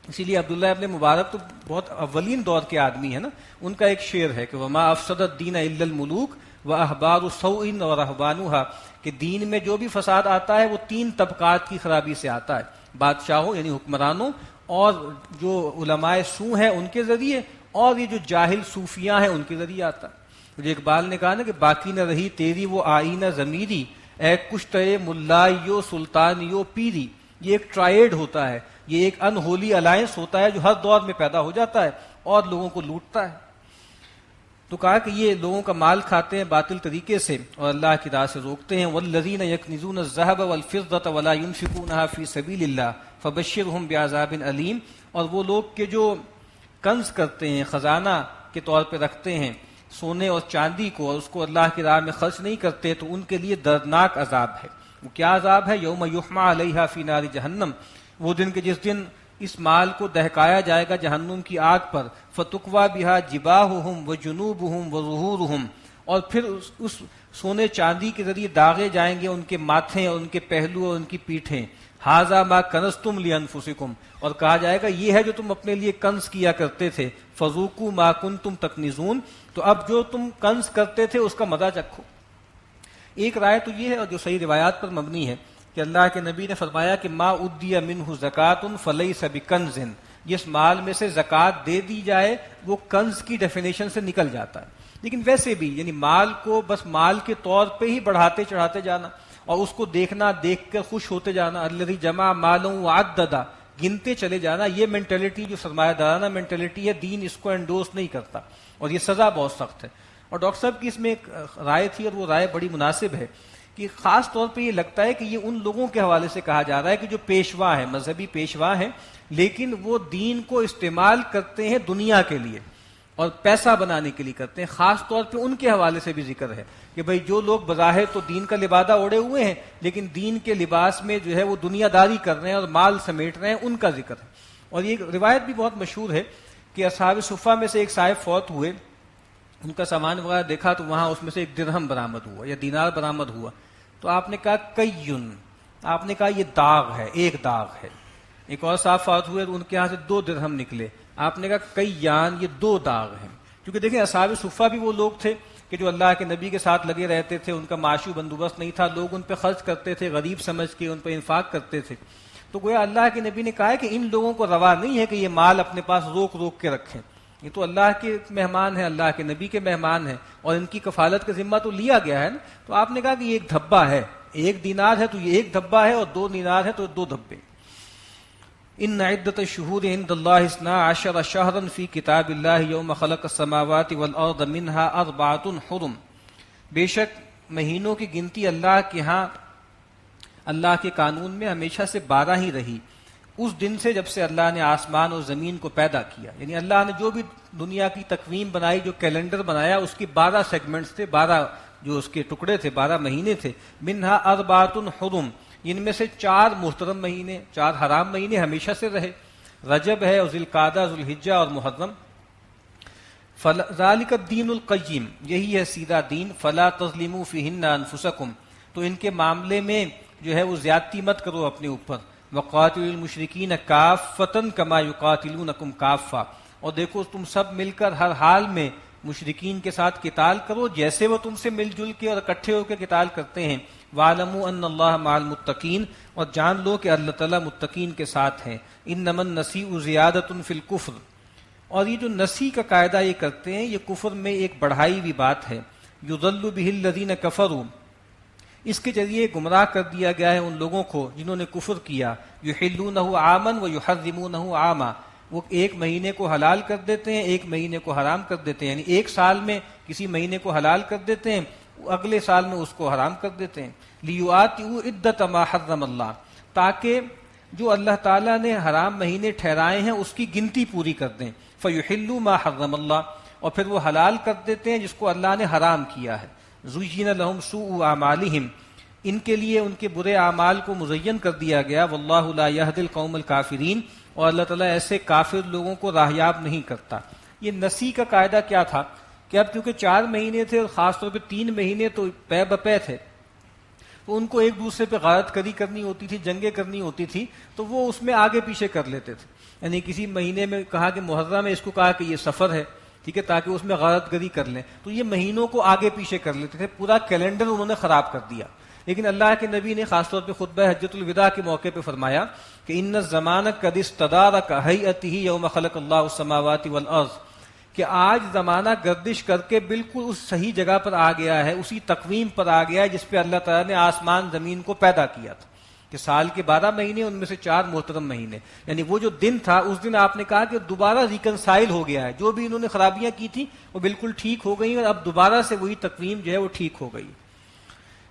اسی لیے عبداللہ ابن مبارک تو بہت اولین دور کے آدمی ہے نا، ان کا ایک شعر ہے کہ وما افسد الدین الا الملوک واحبار سوء ورہبانھا، کہ دین میں جو بھی فساد آتا ہے وہ تین طبقات کی خرابی سے آتا ہے، بادشاہوں یعنی حکمرانوں، اور جو علماء سو ہیں ان کے ذریعے، اور یہ جو جاہل صوفیاں ہیں ان کے ذریعے آتا ہے. جو اقبال نے کہا نا کہ باقی نہ رہی تیری وہ آئینہ ضمیری، اے کشتہ ملائیو سلطانیو پیری. یہ ایک ٹرائیڈ ہوتا ہے، یہ ایک انہولی الائنس ہوتا ہے جو ہر دور میں پیدا ہو جاتا ہے اور لوگوں کو لوٹتا ہے. تو کہا کہ یہ لوگوں کا مال کھاتے ہیں باطل طریقے سے اور اللہ کی راہ سے روکتے ہیں. والذین یکنزون الذهب والفضة ولا ينفقونها فی سبیل اللہ فبشرهم بعذاب علیم. اور وہ لوگ کہ جو کنز کرتے ہیں، خزانہ کے طور پہ رکھتے ہیں سونے اور چاندی کو، اور اس کو اللہ کی راہ میں خرچ نہیں کرتے، تو ان کے لیے دردناک عذاب ہے. وہ کیا عذاب ہے؟ یوم یحمى علیہا فی نار جہنم، وہ دن کہ جس دن اس مال کو دہکایا جائے گا جہنم کی آگ پر. فتقوی بہا جباہہم وجنوبہم وظہورہم، اور پھر اس سونے چاندی کے ذریعے داغے جائیں گے ان کے ماتھے اور ان کے پہلو اور ان کی پیٹھیں. ھذا ما کنزتم لانفسکم، اور کہا جائے گا یہ ہے جو تم اپنے لیے کنز کیا کرتے تھے. فذوقوا ما کنتم تکنزون، تو اب جو تم کنز کرتے تھے اس کا مزہ چکھو. ایک رائے تو یہ ہے، اور جو صحیح روایات پر مبنی ہے، کہ اللہ کے نبی نے فرمایا کہ ما ادی منہ زکوۃ فلیس بکنز، جس مال میں سے زکوٰۃ دے دی جائے وہ کنز کی ڈیفینیشن سے نکل جاتا ہے. لیکن ویسے بھی یعنی مال کو بس مال کے طور پہ ہی بڑھاتے چڑھاتے جانا اور اس کو دیکھنا، دیکھ کر خوش ہوتے جانا، الذی جمع مالا وعددا، گنتے چلے جانا، یہ مینٹلٹی جو سرمایہ دارانہ مینٹلٹی ہے، دین اس کو انڈورس نہیں کرتا اور یہ سزا بہت سخت ہے. اور ڈاکٹر صاحب کی اس میں ایک رائے تھی اور وہ رائے بڑی مناسب ہے کہ خاص طور پہ یہ لگتا ہے کہ یہ ان لوگوں کے حوالے سے کہا جا رہا ہے کہ جو پیشوا ہیں، مذہبی پیشوا ہیں، لیکن وہ دین کو استعمال کرتے ہیں دنیا کے لیے اور پیسہ بنانے کے لیے کرتے ہیں. خاص طور پہ ان کے حوالے سے بھی ذکر ہے کہ بھئی جو لوگ بظاہر تو دین کا لبادہ اوڑے ہوئے ہیں لیکن دین کے لباس میں جو ہے وہ دنیا داری کر رہے ہیں اور مال سمیٹ رہے ہیں، ان کا ذکر ہے. اور یہ روایت بھی بہت مشہور ہے کہ اصحاب صفہ میں سے ایک صاحب فوت ہوئے، ان کا سامان وغیرہ دیکھا تو وہاں اس میں سے ایک درہم برآمد ہوا یا دینار برآمد ہوا. تو آپ نے کہا کیون، آپ نے کہا یہ داغ ہے، ایک داغ ہے. ایک اور صاحب فوت ہوئے تو ان کے ہاں سے 2 درہم نکلے. آپ نے کہا کیان، یہ 2 داغ ہیں. کیونکہ دیکھیں اصحاب صفہ بھی وہ لوگ تھے کہ جو اللہ کے نبی کے ساتھ لگے رہتے تھے، ان کا معاشی بندوبست نہیں تھا، لوگ ان پہ خرچ کرتے تھے، غریب سمجھ کے ان پہ انفاق کرتے تھے. تو گویا اللہ کے نبی نے کہا ہے کہ ان لوگوں کو روا نہیں ہے کہ یہ مال اپنے پاس روک روک کے رکھیں. یہ تو اللہ کے مہمان ہیں، اللہ کے نبی کے مہمان ہیں اور ان کی کفالت کا ذمہ تو لیا گیا ہے نا. تو آپ نے کہا کہ یہ ایک دھبا ہے، 1 دینار ہے تو یہ 1 دھبا ہے، اور 2 دینار ہے تو 2 دھبے. ان عدت الشہور عند اللہ 12 شہرا فی کتاب اللہ یوم خلق السماوات والارض منها 4 حرم. بے شک مہینوں کی گنتی اللہ کے ہاں اللہ کے قانون میں ہمیشہ سے 12 ہی رہی، اس دن سے جب سے اللہ نے آسمان اور زمین کو پیدا کیا. یعنی اللہ نے جو بھی دنیا کی تقویم بنائی، جو کیلنڈر بنایا، اس کی 12 سیگمنٹس تھے، 12 جو اس کے ٹکڑے تھے، 12 مہینے تھے. منہا 4 حرم، ان میں سے 4 محترم مہینے، 4 حرام مہینے ہمیشہ سے رہے. رجب ہے اور ذی القعدہ، ذو الحجہ اور محرم. ذالک الدین القیم، یہی ہے سیدھا دین. فلا تظلموا فیہن انفسکم، تو ان کے معاملے میں جو ہے وہ زیادتی مت کرو اپنے اوپر. وقاتلوا المشرکین کافۃ کما یقاتلونکم کافہ، اور دیکھو تم سب مل کر ہر حال میں مشرکین کے ساتھ قتال کرو جیسے وہ تم سے مل جل کے اور اکٹھے ہو کے قتال کرتے ہیں. وَاعْلَمُوا أَنَّ اللَّهَ مَعَ الْمُتَّقِينَ، اور جان لو کہ اللہ تعالیٰ متقین کے ساتھ ہیں. إِنَّمَا النَّسِيءُ زِيَادَةٌ فِي الْكُفْرِ، اور یہ جو نسی کا قاعدہ یہ کرتے ہیں یہ کفر میں ایک بڑھائی ہوئی بات ہے. يُضَلُّ بِهِ الَّذِينَ كَفَرُوا، اس کے ذریعے گمراہ کر دیا گیا ہے ان لوگوں کو جنہوں نے کفر کیا. يُحِلُّونَهُ عَامًا وَيُحَرِّمُونَهُ عَامًا، وہ ایک مہینے کو حلال کر دیتے ہیں، ایک مہینے کو حرام کر دیتے ہیں. یعنی ایک سال میں کسی مہینے کو حلال کر دیتے ہیں، اگلے سال میں اس کو حرام کر دیتے ہیں. لیواتئوا عدۃ ما حرم اللہ، تاکہ جو اللہ تعالیٰ نے حرام مہینے ٹھہرائے ہیں اس کی گنتی پوری کر دیں. فیحلوا ما حرم اللہ، اور پھر وہ حلال کر دیتے ہیں جس کو اللہ نے حرام کیا ہے. زین لہم سوء اعمالہم، ان کے لیے ان کے برے اعمال کو مزین کر دیا گیا. واللہ لا یہدی القوم الکافرین، اور اللہ تعالیٰ ایسے کافر لوگوں کو راہیاب نہیں کرتا. یہ نسی کا قاعدہ کیا تھا کہ اب کیونکہ 4 مہینے تھے اور خاص طور پہ 3 مہینے تو پے بپے تھے، تو ان کو ایک دوسرے پہ غارت کری کرنی ہوتی تھی، جنگیں کرنی ہوتی تھی، تو وہ اس میں آگے پیچھے کر لیتے تھے. یعنی کسی مہینے میں کہا کہ محرم ہے، اس کو کہا کہ یہ سفر ہے، ٹھیک ہے، تاکہ اس میں غارت گری کر لیں. تو یہ مہینوں کو آگے پیچھے کر لیتے تھے، پورا کیلنڈر انہوں نے خراب کر دیا. لیکن اللہ کے نبی نے خاص طور پہ خطبہ حجۃ الوداع کے موقع پہ فرمایا کہ ان الزمان قد استدار کہیئتہ یوم خلق اللہ السماوات والارض، کہ آج زمانہ گردش کر کے بالکل اس صحیح جگہ پر آ گیا ہے، اسی تقویم پر آ گیا ہے جس پہ اللہ تعالیٰ نے آسمان زمین کو پیدا کیا تھا. کہ سال کے 12 مہینے، ان میں سے 4 محترم مہینے، یعنی وہ جو دن تھا اس دن آپ نے کہا کہ دوبارہ ریکنسائل ہو گیا ہے، جو بھی انہوں نے خرابیاں کی تھی وہ بالکل ٹھیک ہو گئی، اور اب دوبارہ سے وہی تقویم جو ہے وہ ٹھیک ہو گئی.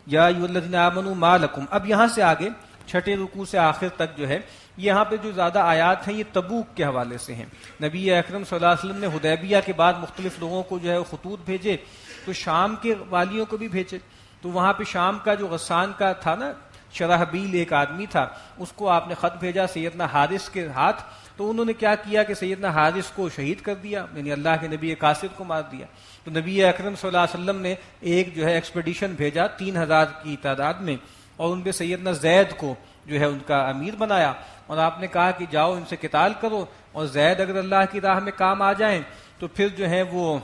یا ایھا الذین آمنوا ما لکم، اب یہاں سے آگے 6 رکوع سے آخر تک جو ہے، یہاں پہ جو زیادہ آیات ہیں یہ تبوک کے حوالے سے ہیں. نبی اکرم صلی اللہ علیہ وسلم نے حدیبیہ کے بعد مختلف لوگوں کو جو ہے خطوط بھیجے، تو شام کے والیوں کو بھی بھیجے. تو وہاں پہ شام کا جو غسان کا تھا نا، شرحبیل ایک آدمی تھا، اس کو آپ نے خط بھیجا سیدنا حارث کے ہاتھ. تو انہوں نے کیا کیا کہ سیدنا حارث کو شہید کر دیا، یعنی اللہ کے نبی قاصد کو مار دیا. تو نبی اکرم صلی اللہ علیہ وسلم نے ایک جو ہے ایکسپیڈیشن بھیجا 3000 کی تعداد میں، اور ان پہ سیدنا زید کو جو ہے ان کا امیر بنایا، اور آپ نے کہا کہ جاؤ ان سے قتال کرو، اور زید اگر اللہ کی راہ میں کام آ جائیں تو پھر جو ہے وہ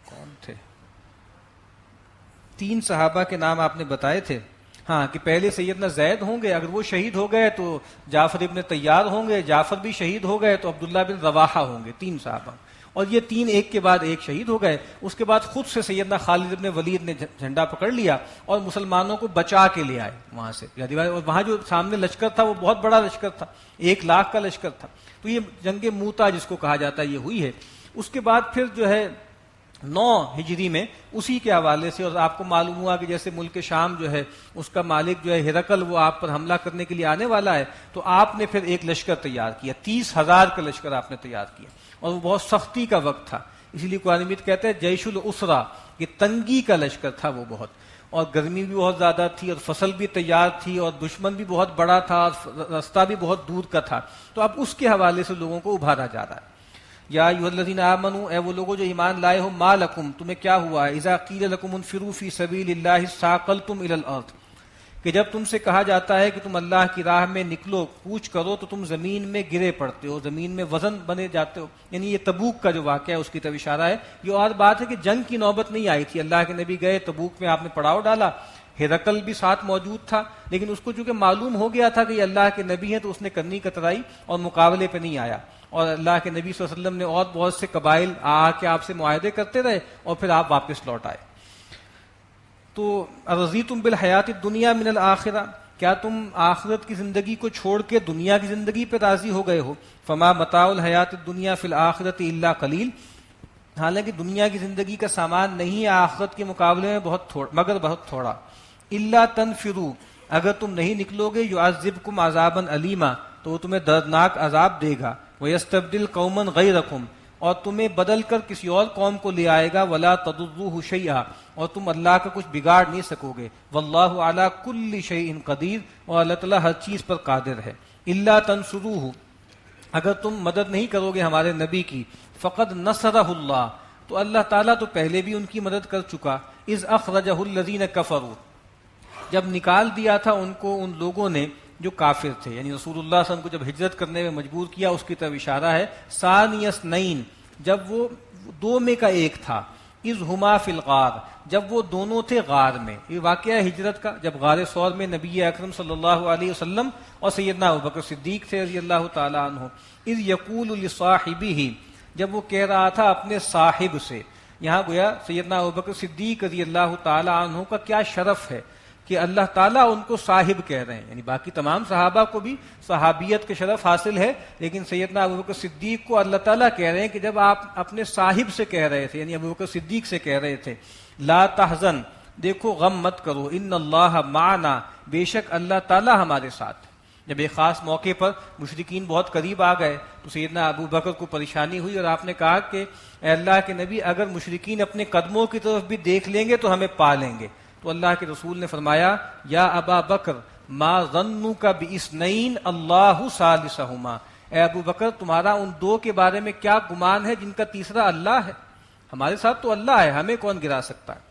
کون تھے، 3 صحابہ کے نام آپ نے بتائے تھے، ہاں، کہ پہلے سیدنا زید ہوں گے، اگر وہ شہید ہو گئے تو جعفر ابن طیار ہوں گے، جعفر بھی شہید ہو گئے تو عبداللہ بن رواحہ ہوں گے. 3 صحابہ، اور یہ 3 ایک کے بعد ایک شہید ہو گئے. اس کے بعد خود سے سیدنا خالد ابن ولید نے جھنڈا پکڑ لیا اور مسلمانوں کو بچا کے لے آئے وہاں سے. اور وہاں جو سامنے لشکر تھا وہ بہت بڑا لشکر تھا، 1 لاکھ کا لشکر تھا. تو یہ جنگ موتا جس کو کہا جاتا ہے یہ ہوئی ہے. اس کے بعد پھر جو ہے 9 ہجری میں اسی کے حوالے سے، اور آپ کو معلوم ہوا کہ جیسے ملک شام جو ہے اس کا مالک جو ہے ہرقل، وہ آپ پر حملہ کرنے کے لیے آنے والا ہے، تو آپ نے پھر ایک لشکر تیار کیا، 30,000 کا لشکر آپ نے تیار کیا. اور وہ بہت سختی کا وقت تھا، اسی لیے قرآن مجید کہتے ہیں جیش الاسرا، یہ تنگی کا لشکر تھا وہ بہت، اور گرمی بھی بہت زیادہ تھی، اور فصل بھی تیار تھی، اور دشمن بھی بہت بڑا تھا، اور راستہ بھی بہت دور کا تھا. تو اب اس کے حوالے سے لوگوں کو ابھارا جا رہا ہے. یا ایھا الذین آمنوا، اے وہ لوگوں جو ایمان لائے ہو، ما لکم، تمہیں کیا ہوا ہے، اذا قیل لکم انفروا فی سبیل اللہ ثاقلتم الی الارض، کہ جب تم سے کہا جاتا ہے کہ تم اللہ کی راہ میں نکلو، کوچ کرو، تو تم زمین میں گرے پڑتے ہو، زمین میں وزن بنے جاتے ہو. یعنی یہ تبوک کا جو واقعہ ہے اس کی طرف اشارہ ہے. یہ اور بات ہے کہ جنگ کی نوبت نہیں آئی تھی، اللہ کے نبی گئے تبوک میں، آپ نے پڑاؤ ڈالا، ہرقل بھی ساتھ موجود تھا، لیکن اس کو چونکہ معلوم ہو گیا تھا کہ یہ اللہ کے نبی ہیں، تو اس نے کرنی کترائی اور مقابلے پہ نہیں آیا. اور اللہ کے نبی صلی اللہ علیہ وسلم نے اور بہت سے قبائل آ کے آپ سے معاہدے کرتے رہے، اور پھر آپ واپس لوٹ آئے. تو رضیتم بالحیات الدنیا من الآخرہ، کیا تم آخرت کی زندگی کو چھوڑ کے دنیا کی زندگی پہ راضی ہو گئے ہو؟ فما متاع الحیات الدنیا فی الآخرۃ الا قلیل، حالانکہ دنیا کی زندگی کا سامان نہیں ہے آخرت کے مقابلے میں بہت تھوڑا، مگر بہت تھوڑا. الا تنفروا، اگر تم نہیں نکلو گے، یعذبکم عذابا علیما، تو وہ تمہیں دردناک عذاب دے گا. وَيَسْتَبْدِلْ قَوْمًا غَيْرَكُمْ، اور تمہیں بدل کر کسی اور قوم کو لے آئے گا. وَلَا تَضُرُّوهُ شَيْئًا، اور تم اللہ کا کچھ بگاڑ نہیں سکو گے. وَاللَّهُ عَلَى كُلِّ شَيْءٍ قَدِيرٌ، اور اللہ تعالیٰ ہر چیز پر قادر ہے. إِلَّا تَنْصُرُوهُ، اگر تم مدد نہیں کرو گے ہمارے نبی کی، فَقَدْ نَصَرَهُ اللَّهُ، تو اللہ تعالیٰ تو پہلے بھی ان کی مدد کر چکا. إِذْ أَخْرَجَهُ الَّذِينَ كَفَرُوا، جب نکال دیا تھا ان کو ان لوگوں نے جو کافر تھے، یعنی رسول اللہ صلی اللہ علیہ وسلم کو جب ہجرت کرنے میں مجبور کیا، اس کی طرف اشارہ ہے. ثانی اثنین، جب وہ 2 میں کا 1 تھا. اذ ہما فی الغار، جب وہ دونوں تھے غار میں. یہ واقعہ ہجرت کا، جب غار ثور میں نبی اکرم صلی اللہ علیہ وسلم اور سیدنا ابوبکر صدیق تھے رضی اللہ تعالی عنہ. اذ یقول لصاحبہ، جب وہ کہہ رہا تھا اپنے صاحب سے. یہاں گویا سیدنا ابوبکر صدیق رضی اللہ تعالی عنہ کا کیا شرف ہے کہ اللہ تعالیٰ ان کو صاحب کہہ رہے ہیں، یعنی باقی تمام صحابہ کو بھی صحابیت کے شرف حاصل ہے، لیکن سیدنا ابوبکر صدیق کو اللہ تعالیٰ کہہ رہے ہیں کہ جب آپ اپنے صاحب سے کہہ رہے تھے، یعنی ابوبکر صدیق سے کہہ رہے تھے لا تحزن، دیکھو غم مت کرو، ان اللہ معنا، بے شک اللہ تعالیٰ ہمارے ساتھ۔ جب ایک خاص موقع پر مشرکین بہت قریب آ گئے تو سیدنا ابو بکر کو پریشانی ہوئی، اور آپ نے کہا کہ اے اللہ کے نبی، اگر مشرکین اپنے قدموں کی طرف بھی دیکھ لیں گے تو ہمیں پا لیں گے۔ تو اللہ کے رسول نے فرمایا یا ابا بکر ما ظنک باثنین اللہ ثالثہما، اے ابو بکر تمہارا ان دو کے بارے میں کیا گمان ہے جن کا تیسرا اللہ ہے؟ ہمارے ساتھ تو اللہ ہے، ہمیں کون گرا سکتا ہے؟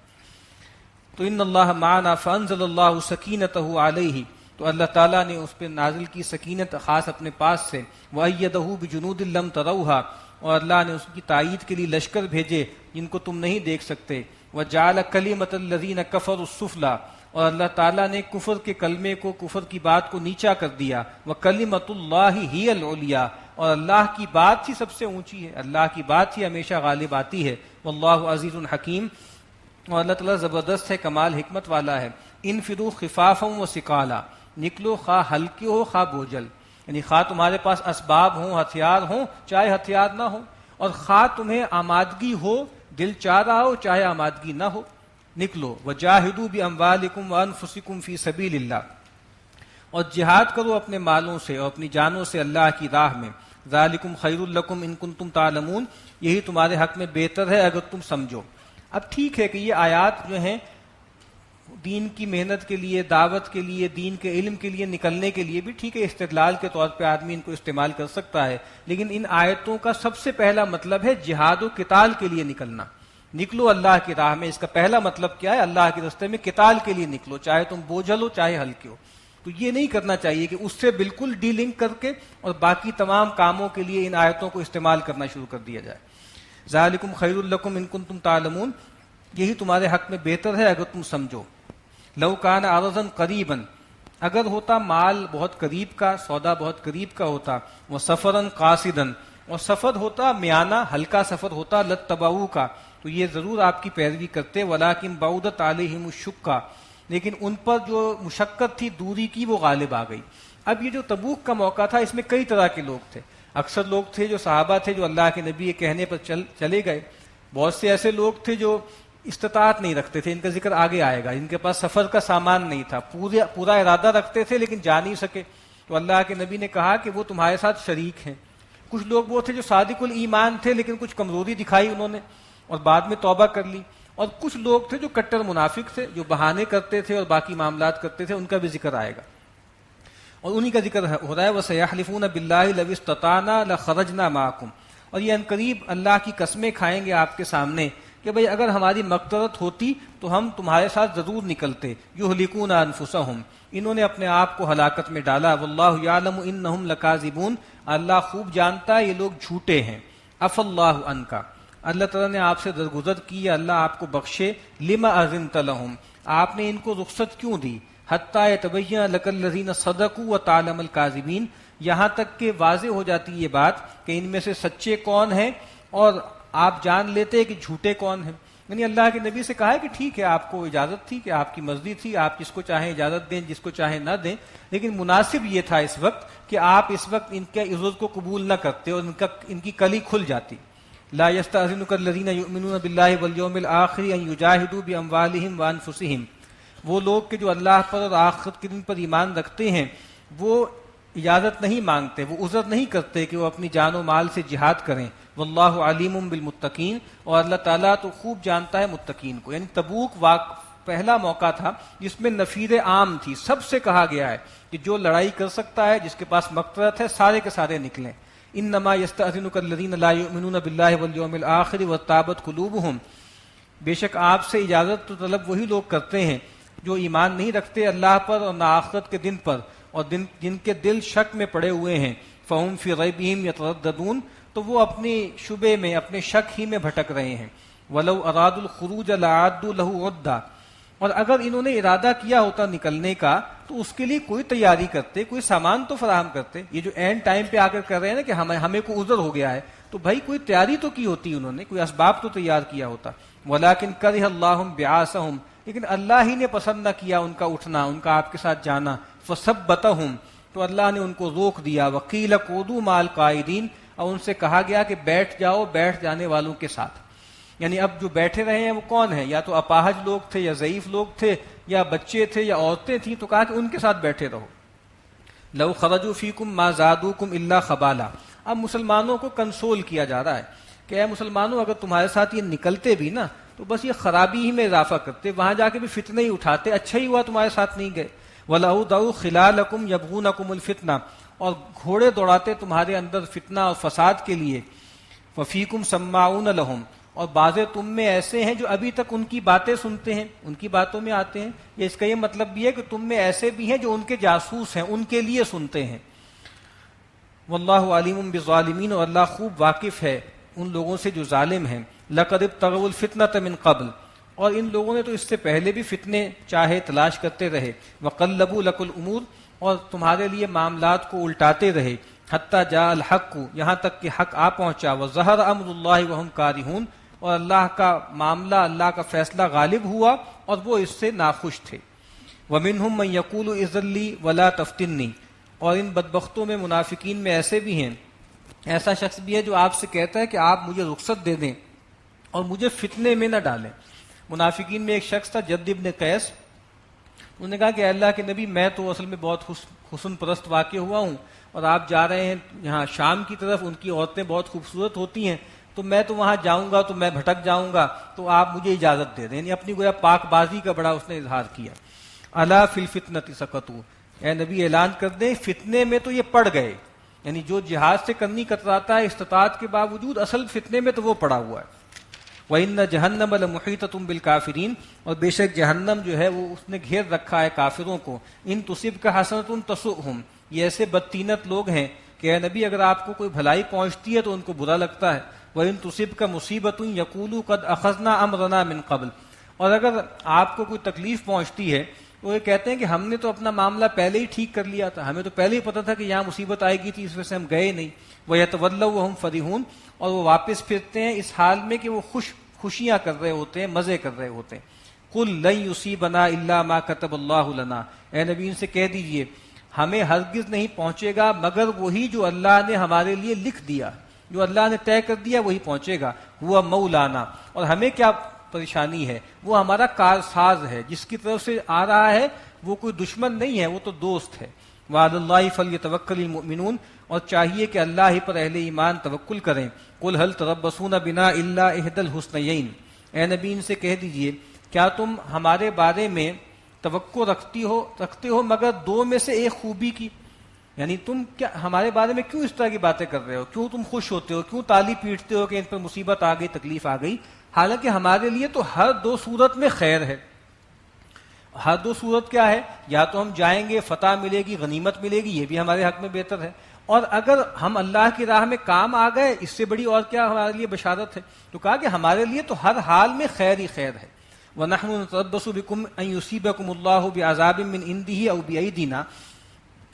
تو ان اللہ معنا فانزل اللہ سکینتہ علیہ، تو اللہ تعالیٰ نے اس پہ نازل کی سکینت خاص اپنے پاس سے، وَأَيَّدَهُ بِجُنُودٍ لَّمْ تَرَوْهَا، اور اللہ نے اس کی تائید کے لیے لشکر بھیجے جن کو تم نہیں دیکھ سکتے، وَجَعَلَ كَلِمَةَ الَّذِينَ كَفَرُوا السُّفْلَىٰ، اور اللہ تعالیٰ نے کفر کے کلمے کو، کفر کی بات کو نیچا کر دیا، وَكَلِمَةُ اللَّهِ هِيَ الْعُلْيَا، اور اللہ کی بات ہی سب سے اونچی ہے، اللہ کی بات ہی ہمیشہ غالب آتی ہے، وَاللَّهُ عَزِيزٌ حَكِيمٌ، اور اللہ تعالیٰ زبردست ہے، کمال حکمت والا ہے۔ انفروا خفافا وثقالا، نکلو خواہ ہلکے ہو خواہ بوجھل، یعنی خواہ تمہارے پاس اسباب ہوں، ہتھیار ہوں، چاہے ہتھیار نہ ہو، اور خواہ تمہیں آمادگی ہو، دل چاہ رہا ہو، چاہے آمادگی نہ ہو، نکلو۔ وجاہدوا باموالکم وانفسکم فی سبیل اللہ، اور جہاد کرو اپنے مالوں سے اور اپنی جانوں سے اللہ کی راہ میں، ذالکم خیر لکم ان کنتم تعلمون، یہی تمہارے حق میں بہتر ہے اگر تم سمجھو۔ اب ٹھیک ہے کہ یہ آیات جو ہیں دین کی محنت کے لیے، دعوت کے لیے، دین کے علم کے لیے نکلنے کے لیے بھی ٹھیک ہے، استدلال کے طور پہ آدمی ان کو استعمال کر سکتا ہے، لیکن ان آیتوں کا سب سے پہلا مطلب ہے جہاد و قتال کے لیے نکلنا۔ نکلو اللہ کی راہ میں، اس کا پہلا مطلب کیا ہے؟ اللہ کے راستے میں قتال کے لیے نکلو، چاہے تم بوجھل ہو چاہے ہلکے ہو۔ تو یہ نہیں کرنا چاہیے کہ اس سے بالکل ڈی لنک کر کے اور باقی تمام کاموں کے لیے ان آیتوں کو استعمال کرنا شروع کر دیا جائے۔ ذالکم خیر لکم ان کنتم تعلمون، یہی تمہارے حق میں بہتر ہے اگر تم سمجھو۔ لو کان عرضا قریبا، اگر ہوتا مال بہت قریب کا، سودا بہت قریب کا ہوتا، وہ سفرا قاصدا، اور سفر ہوتا میانہ ہلکا سفر ہوتا، لتبعوا کا، تو یہ ضرور آپ کی پیروی کرتے، ولکن بعدت علیہم الشقہ، لیکن ان پر جو مشقت تھی، دوری کی، وہ غالب آ گئی۔ اب یہ جو تبوک کا موقع تھا، اس میں کئی طرح کے لوگ تھے، اکثر لوگ تھے جو صحابہ تھے جو اللہ کے نبی کے کہنے پر چلے گئے، بہت سے ایسے لوگ تھے جو استطاعت نہیں رکھتے تھے، ان کا ذکر آگے آئے گا، ان کے پاس سفر کا سامان نہیں تھا، پورا ارادہ رکھتے تھے لیکن جا نہیں سکے، تو اللہ کے نبی نے کہا کہ وہ تمہارے ساتھ شریک ہیں۔ کچھ لوگ وہ تھے جو صادق الایمان تھے لیکن کچھ کمزوری دکھائی انہوں نے اور بعد میں توبہ کر لی، اور کچھ لوگ تھے جو کٹر منافق تھے، جو بہانے کرتے تھے اور باقی معاملات کرتے تھے، ان کا بھی ذکر آئے گا، اور انہی کا ذکر ہو رہا ہے وَسَيَحْلِفُونَ بِاللَّهِ لَوِ اسْتَطَعْنَا لَخَرَجْنَا مَعَكُمْ، اور یہ عنقریب اللہ کی قسمیں کھائیں گے آپ کے سامنے کہ بھئی اگر ہماری مقدرت ہوتی تو ہم تمہارے ساتھ ضرور نکلتے۔ یہلکون انفسہم، انہوں نے اپنے آپ کو ہلاکت میں ڈالا، واللہ یعلم انہم لکاذبون، اللہ خوب جانتا ہے یہ لوگ جھوٹے ہیں۔ عفا اللہ عنکا، اللہ تعالیٰ نے آپ سے درگزر کی، اللہ آپ کو بخشے، لما اذنت لہم، آپ نے ان کو رخصت کیوں دی، حتی یتبین لک الذین صدقوا وتعلم الکاذبین، یہاں تک کہ واضح ہو جاتی یہ بات کہ ان میں سے سچے کون ہیں اور آپ جان لیتے کہ جھوٹے کون ہیں۔ یعنی اللہ کے نبی سے کہا ہے کہ ٹھیک ہے آپ کو اجازت تھی کہ آپ کی مرضی تھی، آپ جس کو چاہیں اجازت دیں، جس کو چاہیں نہ دیں، لیکن مناسب یہ تھا اس وقت کہ آپ اس وقت ان کے عذر کو قبول نہ کرتے اور ان کی کلی کھل جاتی۔ لا یستأذنک الذین یؤمنون باللہ والیوم الآخر ان یجاہدوا باموالہم وانفسہم، وہ لوگ کہ جو اللہ پر اور آخرت کے دن پر ایمان رکھتے ہیں وہ اجازت نہیں مانگتے، وہ عذر نہیں کرتے کہ وہ اپنی جان و مال سے جہاد کریں۔ واللہ علیم بالمتقین، اور اللہ تعالیٰ تو خوب جانتا ہے متقین کو۔ یعنی تبوک پہلا موقع تھا جس میں نفیر عام تھی، سب سے کہا گیا ہے کہ جو لڑائی کر سکتا ہے، جس کے پاس مقدرت ہے، سارے کے سارے نکلیں۔ انما یستأذنک الذین لا یؤمنون باللہ والیوم الآخر وارتابت قلوبہم، بے شک آپ سے اجازت تو طلب وہی لوگ کرتے ہیں جو ایمان نہیں رکھتے اللہ پر اور نہ آخرت کے دن پر، اور جن کے دل شک میں پڑے ہوئے ہیں، فہم فی ریبہم یترددون، تو وہ اپنے شبے میں، اپنے شک ہی میں بھٹک رہے ہیں۔ وَلَوْ أَرَادُوا الْخُرُوجَ لَأَعَدُّوا لَهُ عُدَّةً، اور اگر انہوں نے ارادہ کیا ہوتا نکلنے کا تو اس کے لیے کوئی تیاری کرتے، کوئی سامان تو فراہم کرتے۔ یہ جو اینڈ ٹائم پہ آ کر کر رہے ہیں نا کہ ہمیں کو عذر ہو گیا ہے، تو بھائی کوئی تیاری تو کی ہوتی، انہوں نے کوئی اسباب تو تیار کیا ہوتا۔ وَلَٰكِنْ كَرِهَ اللَّهُ بِعَاثَهُمْ، لیکن اللہ ہی نے پسند نہ کیا ان کا اٹھنا، ان کا آپ کے ساتھ جانا. فثبتہم، تو اللہ نے ان کو روک دیا. وقیل قعدوا مع القاعدین، اور ان سے کہا گیا کہ بیٹھ جاؤ بیٹھ جانے والوں کے ساتھ. یعنی اب جو بیٹھے رہے ہیں وہ کون ہیں؟ یا تو اپاہج لوگ تھے، یا ضعیف لوگ تھے، یا بچے تھے، یا عورتیں تھیں، تو کہا کہ ان کے ساتھ بیٹھے رہو. لو خرجوا فیکم ما زادوکم الا خبالا. اب مسلمانوں کو کنسول کیا جا رہا ہے کہ اے مسلمانوں، اگر تمہارے ساتھ یہ نکلتے بھی نا تو بس یہ خرابی ہی میں اضافہ کرتے، وہاں جا کے بھی فتنہ ہی اٹھاتے. اچھا ہی ہوا تمہارے ساتھ نہیں گئے. وَلَأَوْضَعُوا خِلَالَكُمْ يَبْغُونَكُمُ الْفِتْنَةَ، اور گھوڑے دوڑاتے تمہارے اندر فتنہ اور فساد کے لیے. وَفِيكُمْ سَمَّاعُونَ لَهُمْ، اور بعضے تم میں ایسے ہیں جو ابھی تک ان کی باتیں سنتے ہیں، ان کی باتوں میں آتے ہیں. یہ اس کا یہ مطلب بھی ہے کہ تم میں ایسے بھی ہیں جو ان کے جاسوس ہیں، ان کے لیے سنتے ہیں. واللہ علیم بالظالمین، اور اللہ خوب واقف ہے ان لوگوں سے جو ظالم ہیں. لقد ابتغوا الفتنة من قبل، اور ان لوگوں نے تو اس سے پہلے بھی فتنے چاہے تلاش کرتے رہے. وقلبوا لك الامور، اور تمہارے لیے معاملات کو الٹاتے رہے. حتی جاء الحق، یہاں تک کہ حق آ پہنچا. وظہر امر اللہ وهم کارہون، اور اللہ کا معاملہ، اللہ کا فیصلہ غالب ہوا اور وہ اس سے ناخوش تھے. ومنہم من یقول اذن لی ولا تفتنی، اور ان بدبختوں میں منافقین میں ایسے بھی ہیں، ایسا شخص بھی ہے جو آپ سے کہتا ہے کہ آپ مجھے رخصت دے دیں اور مجھے فتنے میں نہ ڈالیں. منافقین میں ایک شخص تھا جد ابن قیس. انہوں نے کہا کہ اللہ کے نبی، میں تو اصل میں بہت حسن پرست واقع ہوا ہوں، اور آپ جا رہے ہیں یہاں شام کی طرف، ان کی عورتیں بہت خوبصورت ہوتی ہیں، تو میں تو وہاں جاؤں گا تو میں بھٹک جاؤں گا، تو آپ مجھے اجازت دے دیں. یعنی اپنی گویا پاک بازی کا بڑا اس نے اظہار کیا. الا فی الفتنۃ سقطوا، اے نبی اعلان کر دیں فتنے میں تو یہ پڑ گئے. یعنی جو جہاد سے کرنی کتراتا ہے استطاعت کے باوجود، اصل فتنے میں تو وہ پڑا ہوا ہے. وَإِنَّ جَهَنَّمَ لَمُحِيطَةٌ بِالْكَافِرِينَ، اور بے شک جہنم جو ہے وہ اس نے گھیر رکھا ہے کافروں کو. ان تصبک حسنۃ تسؤہم، یہ ایسے بدتینت لوگ ہیں کہ اے نبی اگر آپ کو کوئی بھلائی پہنچتی ہے تو ان کو برا لگتا ہے. وَإِن تُصِبْكَ مُصِيبَةٌ يَقُولُوا قَدْ أَخَذْنَا أَمْرَنَا مِنْ قَبْلُ، اور اگر آپ کو کوئی تکلیف پہنچتی ہے تو یہ کہتے ہیں کہ ہم نے تو اپنا معاملہ پہلے ہی ٹھیک کر لیا تھا، ہمیں تو پہلے ہی پتہ تھا کہ یہاں مصیبت آئے گی تھی، اس وجہ سے ہم گئے نہیں. وَيَتَوَلَّوْا وَهُمْ فَرِحُونَ، اور وہ واپس پھرتے ہیں اس حال میں کہ وہ خوشیاں کر رہے ہوتے ہیں، مزے کر رہے ہوتے ہیں. قُلْ لَن يُصِيبَنَا إِلَّا مَا كَتَبَ اللَّهُ لَنَا، اے نبی ان سے کہہ دیجئے ہمیں ہرگز نہیں پہنچے گا مگر وہی جو اللہ نے ہمارے لیے لکھ دیا، جو اللہ نے طے کر دیا وہی پہنچے گا. ہوا مولانا، اور ہمیں کیا پریشانی ہے، وہ ہمارا کارساز ہے، جس کی طرف سے آ رہا ہے وہ کوئی دشمن نہیں ہے، وہ تو دوست ہے. وعلی اللہ فلیتوکل المؤمنون، اور چاہیے کہ اللہ ہی پر اہل ایمان توکل کریں. قل هل تربصون بنا الا احدى الحسنیین، اے نبی ان سے کہہ دیجئے کیا تم ہمارے بارے میں توقع رکھتے ہو مگر دو میں سے ایک خوبی کی. یعنی تم کیا ہمارے بارے میں کیوں اس طرح کی باتیں کر رہے ہو، کیوں تم خوش ہوتے ہو، کیوں تالی پیٹتے ہو کہ ان پر مصیبت آ گئی، تکلیف آ گئی، حالانکہ ہمارے لیے تو ہر دو صورت میں خیر ہے. ہر دو صورت کیا ہے، یا تو ہم جائیں گے فتح ملے گی، غنیمت ملے گی، یہ بھی ہمارے حق میں بہتر ہے، اور اگر ہم اللہ کی راہ میں کام آ گئے اس سے بڑی اور کیا ہمارے لیے بشارت ہے. تو کہا کہ ہمارے لیے تو ہر حال میں خیر ہی خیر ہے. وَنَحْنُ نَتَرَبَّصُ بِكُمْ أَن يُصِيبَكُمُ اللَّهُ بِعَذَابٍ مِّنْ عِندِهِ أَوْ بِأَيْدِينَا،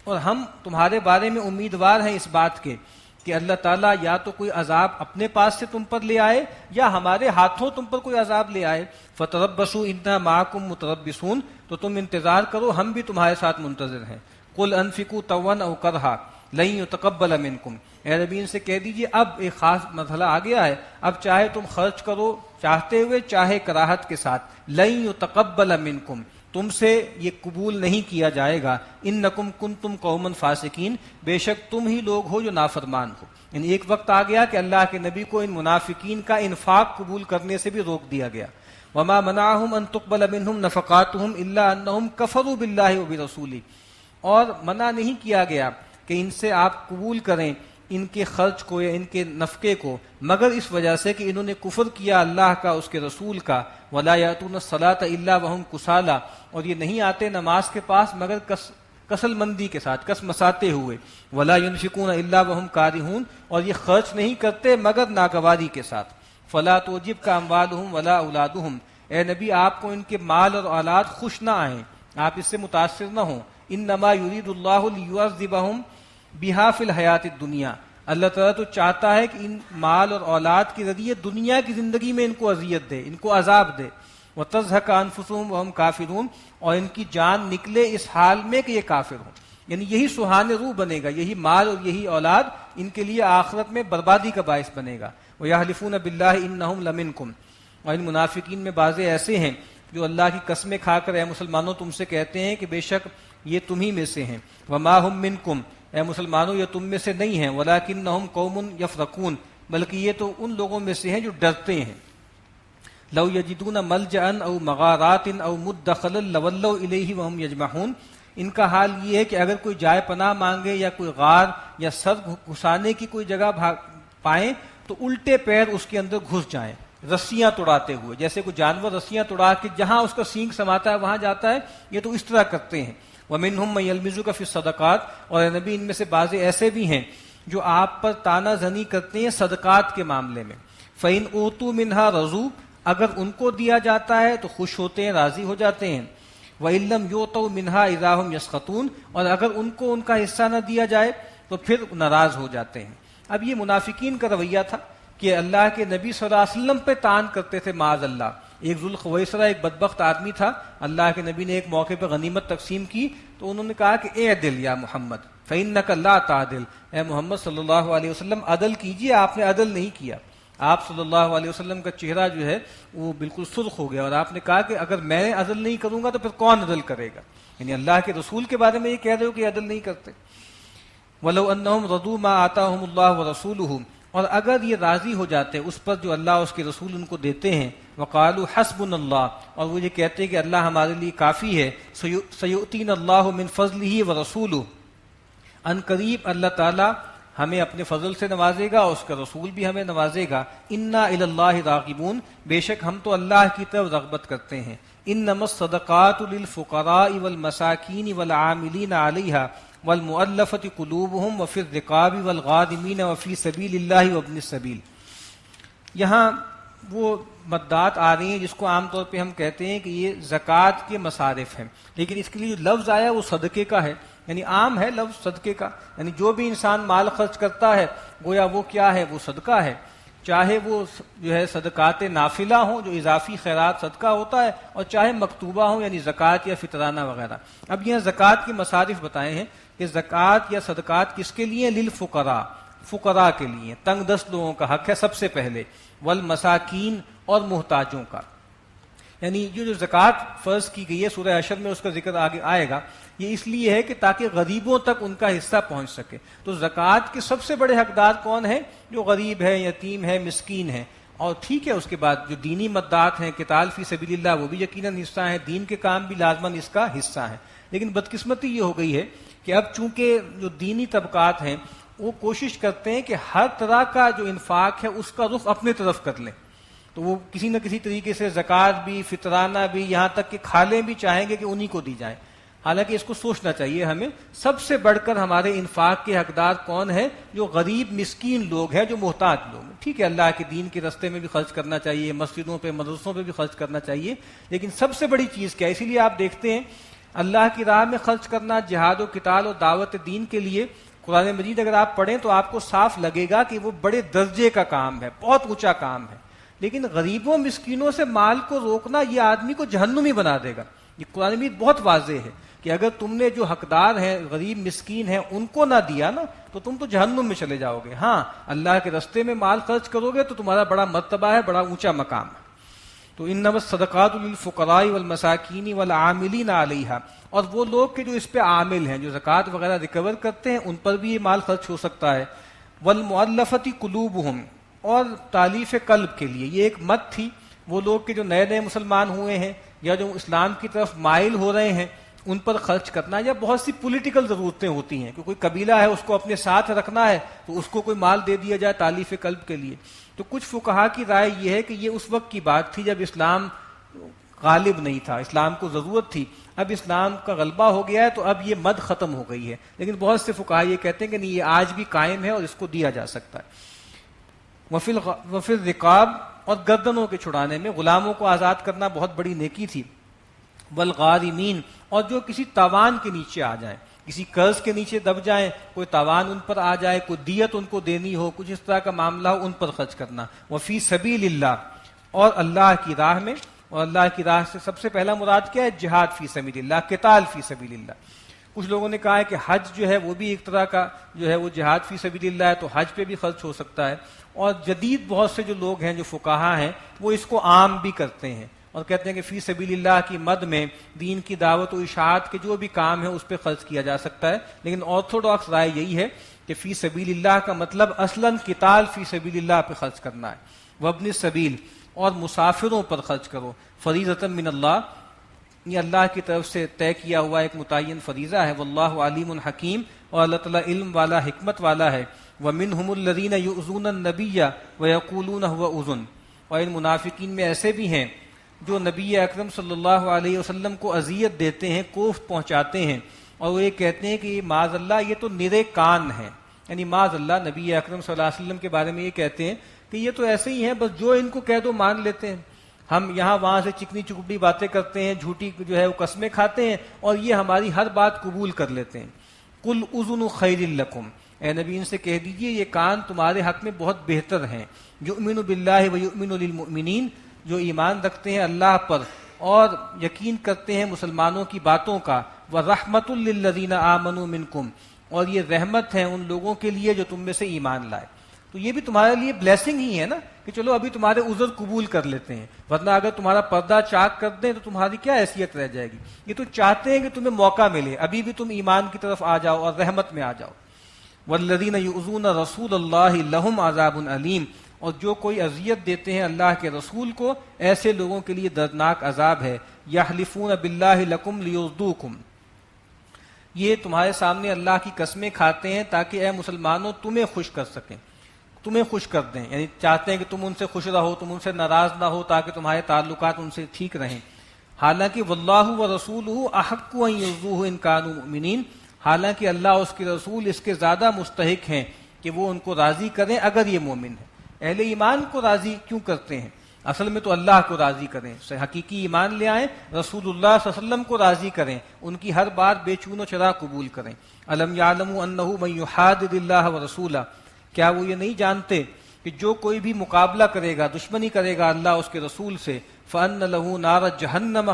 اور ہم تمہارے بارے میں امیدوار ہیں اس بات کے کہ اللہ تعالیٰ یا تو کوئی عذاب اپنے پاس سے تم پر لے آئے یا ہمارے ہاتھوں تم پر کوئی عذاب لے آئے. فَتَرَبَّصُوا إِنَّا مَعَكُمْ مُتَرَبِّصُونَ، تو تم انتظار کرو ہم بھی تمہارے ساتھ منتظر ہیں. قُلْ أَنفِقُوا طَوًّا أَوْ كَرْهًا لَن يُتَقَبَّلَ مِنكُمْ، اے نبی ان سے کہہ دیجئے اب ایک خاص مرحلہ آ گیا ہے، اب چاہے تم خرچ کرو چاہتے ہوئے چاہے کراہت کے ساتھ، لَن يُتَقَبَّلَ مِنكُمْ، تم سے یہ قبول نہیں کیا جائے گا. انکم کنتم قوما فاسقین، بے شک تم ہی لوگ ہو جو نافرمان ہو. یعنی ایک وقت آ گیا کہ اللہ کے نبی کو ان منافقین کا انفاق قبول کرنے سے بھی روک دیا گیا. وما منعهم ان تقبل منهم نفقاتهم الا انهم كفروا بالله وبرسوله، اور منع نہیں کیا گیا کہ ان سے آپ قبول کریں ان کے خرچ کو یا ان کے نفقے کو، مگر اس وجہ سے کہ انہوں نے کفر کیا اللہ کا اس کے رسول کا. ولا یاتون الصلاۃ الا وهم کسالى، اور یہ نہیں آتے نماز کے پاس مگر کسل مندی کے ساتھ، کس مساتے ہوئے. ولا ينفقون الا وهم کارہون، اور یہ خرچ نہیں کرتے مگر ناگواری کے ساتھ. فلا تعجبک اموالهم ولا اولادهم، اے نبی آپ کو ان کے مال اور اولاد خوش نہ آئیں، آپ اس سے متاثر نہ ہوں. انما یرید اللہ لیعذبهم بها فی الحیات الدنیا، اللہ تعالیٰ تو چاہتا ہے کہ ان مال اور اولاد کے ذریعے دنیا کی زندگی میں ان کو اذیت دے، ان کو عذاب دے. وَتَزْهَقَ أَنفُسُهُمْ وَهُمْ کافرون، اور ان کی جان نکلے اس حال میں کہ یہ کافر ہوں، یعنی یہی سہان روح بنے گا، یہی مال اور یہی اولاد ان کے لیے آخرت میں بربادی کا باعث بنے گا۔ وَيَحْلِفُونَ بِاللَّهِ إِنَّهُمْ لَمِنْكُمْ، اور ان منافقین میں بعضے ایسے ہیں جو اللہ کی قسمیں کھا کر اے مسلمانوں تم سے کہتے ہیں کہ بے شک یہ تم ہی میں سے ہیں۔ وَمَا هُمْ مِنْكُمْ، اے مسلمانوں یہ تم میں سے نہیں ہیں، وَلَكِنَّهُمْ قَوْمٌ يَفْرَقُونَ، بلکہ یہ تو ان لوگوں میں سے ہیں جو ڈرتے ہیں۔ لو یجدون ملجأ او مغارات او مدخلا لولوا الیہ وهم یجمحون، ان کا حال یہ ہے کہ اگر کوئی جائے پناہ مانگے یا کوئی غار یا سر گھسانے کی کوئی جگہ پائیں تو الٹے پیر اس کے اندر گھس جائیں رسیاں توڑاتے ہوئے، جیسے کوئی جانور رسیاں توڑا کے جہاں اس کا سینگ سماتا ہے وہاں جاتا ہے، یہ تو اس طرح کرتے ہیں۔ ومنہم من یلمزک فی الصدقات، اور اے نبی ان میں سے بعض ایسے بھی ہیں جو آپ پر تانا زنی کرتے ہیں صدقات کے معاملے میں۔ فإن اوتوا منها رضوا، اگر ان کو دیا جاتا ہے تو خوش ہوتے ہیں، راضی ہو جاتے ہیں۔ وَإِن لَّمْ يُؤْتَوْا مِنْهَا إِذَا هُمْ يَسْخَطُونَ، اور اگر ان کو ان کا حصہ نہ دیا جائے تو پھر ناراض ہو جاتے ہیں۔ اب یہ منافقین کا رویہ تھا کہ اللہ کے نبی صلی اللہ علیہ وسلم پہ تان کرتے تھے معاذ اللہ۔ ایک ذوالخویسرہ ایک بدبخت آدمی تھا، اللہ کے نبی نے ایک موقع پہ غنیمت تقسیم کی تو انہوں نے کہا کہ اعدل یا محمد فإنك لا تعدل، اے محمد صلی اللہ علیہ وسلم عدل کیجیے، آپ نے عدل نہیں کیا۔ آپ صلی اللہ علیہ وسلم کا چہرہ جو ہے وہ بالکل سرخ ہو گیا، اور آپ نے کہا کہ اگر میں عدل نہیں کروں گا تو پھر کون عدل کرے گا؟ یعنی اللہ کے رسول کے بارے میں یہ کہہ رہے ہو کہ عدل نہیں کرتے۔ وَلَوْ أَنَّهُمْ رَضُوا مَا آتَاهُمُ اللَّهُ وَرَسُولُهُ، اور اگر یہ راضی ہو جاتے اس پر جو اللہ اور اس کے رسول ان کو دیتے ہیں، وَقَالُوا حَسْبُنَا اللَّهُ، اور وہ یہ کہتے ہیں کہ اللہ ہمارے لیے کافی ہے، سَيُؤْتِينَ اللَّهُ مِنْ فَضْلِهِ وَرَسُولُهُ، ان قریب اللہ تعالیٰ ہمیں اپنے فضل سے نوازے گا اور اس کا رسول بھی ہمیں نوازے گا۔ انا الی اللہ راغبون، بے شک ہم تو اللہ کی طرف رغبت کرتے ہیں۔ انما الصدقات للفقراء والمساکین والعاملین علیہا والمؤلفۃ قلوبہم وفی الرقاب والغارمین وفی سبیل اللہ وابن السبیل۔ یہاں وہ مدات آ رہی ہیں جس کو عام طور پہ ہم کہتے ہیں کہ یہ زکوٰۃ کے مصارف ہیں، لیکن اس کے لیے جو لفظ آیا وہ صدقے کا ہے، یعنی عام ہے لفظ صدقے کا، یعنی جو بھی انسان مال خرچ کرتا ہے گویا وہ کیا ہے، وہ صدقہ ہے، چاہے وہ جو ہے صدقات نافلہ ہوں جو اضافی خیرات صدقہ ہوتا ہے، اور چاہے مکتوبہ ہوں یعنی زکوٰۃ یا فطرانہ وغیرہ۔ اب یہاں زکوٰۃ کے مصارف بتائے ہیں کہ زکوٰۃ یا صدقات کس کے لیے؟ للفقراء، فقراء کے لیے، تنگ دست لوگوں کا حق ہے سب سے پہلے، والمساکین، اور محتاجوں کا۔ یعنی جو زکوٰۃ فرض کی گئی ہے سورہ حشر میں اس کا ذکر آگے آئے گا، یہ اس لیے ہے کہ تاکہ غریبوں تک ان کا حصہ پہنچ سکے۔ تو زکوٰۃ کے سب سے بڑے حقدار کون ہیں؟ جو غریب ہے، یتیم ہے، مسکین ہے، اور ٹھیک ہے اس کے بعد جو دینی مدات ہیں، قتال فی سبیل اللہ، وہ بھی یقیناً حصہ ہیں، دین کے کام بھی لازماً اس کا حصہ ہیں۔ لیکن بدقسمتی یہ ہو گئی ہے کہ اب چونکہ جو دینی طبقات ہیں وہ کوشش کرتے ہیں کہ ہر طرح کا جو انفاق ہے اس کا رخ اپنے طرف کر لیں، تو وہ کسی نہ کسی طریقے سے زکوٰۃ بھی، فطرانہ بھی، یہاں تک کہ کھالیں بھی چاہیں گے کہ انہی کو دی جائیں۔ حالانکہ اس کو سوچنا چاہیے ہمیں، سب سے بڑھ کر ہمارے انفاق کے حقدار کون ہیں؟ جو غریب مسکین لوگ ہیں، جو محتاج لوگ ہیں۔ ٹھیک ہے اللہ کے دین کے راستے میں بھی خرچ کرنا چاہیے، مسجدوں پہ مدرسوں پہ بھی خرچ کرنا چاہیے، لیکن سب سے بڑی چیز کیا ہے؟ اسی لیے آپ دیکھتے ہیں اللہ کی راہ میں خرچ کرنا، جہاد و قتال اور دعوت دین کے لیے، قرآن مجید اگر آپ پڑھیں تو آپ کو صاف لگے گا کہ وہ بڑے درجے کا کام ہے، بہت اونچا کام ہے، لیکن غریبوں مسکینوں سے مال کو روکنا یہ آدمی کو جہنمی بنا دے گا۔ یہ قرآن مجید بہت واضح ہے کہ اگر تم نے جو حقدار ہیں، غریب مسکین ہیں، ان کو نہ دیا نا تو تم تو جہنم میں چلے جاؤ گے۔ ہاں اللہ کے راستے میں مال خرچ کرو گے تو تمہارا بڑا مرتبہ ہے، بڑا اونچا مقام ہے۔ تو انما الصدقات للفقراء والمساکین والعاملین علیہا، اور وہ لوگ کہ جو اس پہ عامل ہیں، جو زکوٰۃ وغیرہ ریکور کرتے ہیں، ان پر بھی یہ مال خرچ ہو سکتا ہے۔ والمؤلفۃ قلوبہم، اور تالیف قلب کے لیے، یہ ایک مت تھی، وہ لوگ کہ جو نئے نئے مسلمان ہوئے ہیں یا جو اسلام کی طرف مائل ہو رہے ہیں ان پر خرچ کرنا، یا بہت سی پولیٹیکل ضرورتیں ہوتی ہیں کہ کوئی قبیلہ ہے اس کو اپنے ساتھ رکھنا ہے تو اس کو کوئی مال دے دیا جائے تالیف قلب کے لیے۔ تو کچھ فقہا کی رائے یہ ہے کہ یہ اس وقت کی بات تھی جب اسلام غالب نہیں تھا، اسلام کو ضرورت تھی، اب اسلام کا غلبہ ہو گیا ہے تو اب یہ مد ختم ہو گئی ہے، لیکن بہت سے فقہا یہ کہتے ہیں کہ نہیں، یہ آج بھی قائم ہے اور اس کو دیا جا سکتا ہے۔ وفی الرقاب، اور گردنوں کے چھڑانے میں، غلاموں کو آزاد کرنا بہت بڑی نیکی تھی۔ والغارمین، اور جو کسی تاوان کے نیچے آ جائیں، کسی قرض کے نیچے دب جائیں، کوئی تاوان ان پر آ جائے، کوئی دیت ان کو دینی ہو، کچھ اس طرح کا معاملہ ہو، ان پر خرچ کرنا۔ وفی سبیل اللہ، اور اللہ کی راہ میں، اور اللہ کی راہ سے سب سے پہلا مراد کیا ہے؟ جہاد فی سبیل اللہ، قتال فی سبیل اللہ۔ کچھ لوگوں نے کہا ہے کہ حج جو ہے وہ بھی ایک طرح کا جو ہے وہ جہاد فی سبیل اللہ ہے، تو حج پہ بھی خرچ ہو سکتا ہے۔ اور جدید بہت سے جو لوگ ہیں جو فقہا ہیں وہ اس کو عام بھی کرتے ہیں اور کہتے ہیں کہ فی سبیل اللہ کی مد میں دین کی دعوت و اشاعت کے جو بھی کام ہے اس پہ خرچ کیا جا سکتا ہے، لیکن آرتھوڈاکس رائے یہی ہے کہ فی سبیل اللہ کا مطلب اصلاً قتال فی سبیل اللہ پہ خرچ کرنا ہے۔ وابن السبیل، اور مسافروں پر خرچ کرو، فریضۃ من اللہ، یہ اللہ کی طرف سے طے کیا ہوا ایک متعین فریضہ ہے۔ واللہ علیم حکیم، اور اللہ تعالیٰ علم والا حکمت والا ہے۔ ومنہم الذین یؤذون النبی ویقولون هو اذن، اور ان منافقین میں ایسے بھی ہیں جو نبی اکرم صلی اللہ علیہ وسلم کو اذیت دیتے ہیں، کوفت پہنچاتے ہیں، اور وہ یہ کہتے ہیں کہ یہ معاذ اللہ یہ تو نرے کان ہیں، یعنی معاذ اللہ نبی اکرم صلی اللہ علیہ وسلم کے بارے میں یہ کہتے ہیں کہ یہ تو ایسے ہی ہیں، بس جو ان کو کہہ دو مان لیتے ہیں، ہم یہاں وہاں سے چکنی چپڑی باتیں کرتے ہیں، جھوٹی جو ہے وہ قسمیں کھاتے ہیں، اور یہ ہماری ہر بات قبول کر لیتے ہیں۔ قل اذن خیر لکم، اے نبی ان سے کہہ دیجئے یہ کان تمہارے حق میں بہت بہتر ہیں۔ یؤمن باللہ ویؤمن للمؤمنین، جو ایمان رکھتے ہیں اللہ پر اور یقین کرتے ہیں مسلمانوں کی باتوں کا۔ وَرَحْمَةٌ لِّلَّذِينَ آمَنُوا مِنْكُمْ، اور یہ رحمت ہے ان لوگوں کے لیے جو تم میں سے ایمان لائے۔ تو یہ بھی تمہارے لیے بلیسنگ ہی ہے نا کہ چلو ابھی تمہارے عذر قبول کر لیتے ہیں، ورنہ اگر تمہارا پردہ چاک کر دیں تو تمہاری کیا حیثیت رہ جائے گی۔ یہ تو چاہتے ہیں کہ تمہیں موقع ملے، ابھی بھی تم ایمان کی طرف آ جاؤ اور رحمت میں آ جاؤ۔ وَالَّذِينَ يُؤْذُونَ رَسُولَ اللَّهِ لَهُمْ عَذَابٌ أَلِيمٌ، اور جو کوئی اذیت دیتے ہیں اللہ کے رسول کو، ایسے لوگوں کے لیے دردناک عذاب ہے۔ یحلفون باللہ لکم لیرضوکم، یہ تمہارے سامنے اللہ کی قسمیں کھاتے ہیں تاکہ اے مسلمانوں تمہیں خوش کر سکیں، تمہیں خوش کر دیں، یعنی چاہتے ہیں کہ تم ان سے خوش رہو، تم ان سے ناراض نہ ہو تاکہ تمہارے تعلقات ان سے ٹھیک رہیں۔ حالانکہ واللہ ورسولہ احق ان یرضوہ ان کانوا مؤمنین، حالانکہ اللہ اس کے رسول اس کے زیادہ مستحق ہیں کہ وہ ان کو راضی کریں اگر یہ مومن ہیں۔ اہل ایمان کو راضی کیوں کرتے ہیں؟ اصل میں تو اللہ کو راضی کریں، حقیقی ایمان لے آئیں، رسول اللہ صلی اللہ علیہ وسلم کو راضی کریں، ان کی ہر بات بے چون و چرا قبول کریں۔ الم یعلموا انہ من یحادد اللہ ورسولہ، کیا وہ یہ نہیں جانتے کہ جو کوئی بھی مقابلہ کرے گا، دشمنی کرے گا اللہ اس کے رسول سے، فَأَنَّ لَهُ نَارَ جَهَنَّمَ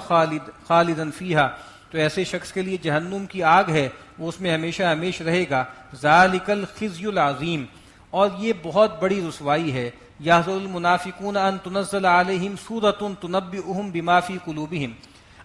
خَالِدًا فِيهَا، تو ایسے شخص کے لیے جہنم کی آگ ہے، وہ اس میں ہمیشہ ہمیش رہے گا۔ ذَلِكَ الْخِزْيُ الْعَظِيمُ، اور یہ بہت بڑی رسوائی ہے۔ يَحْذَرُ الْمُنَافِقُونَ أَن تُنَزَّلَ عَلَيْهِمْ سُورَةٌ تُنَبِّئُهُم بِمَا فِي قُلُوبِهِمْ،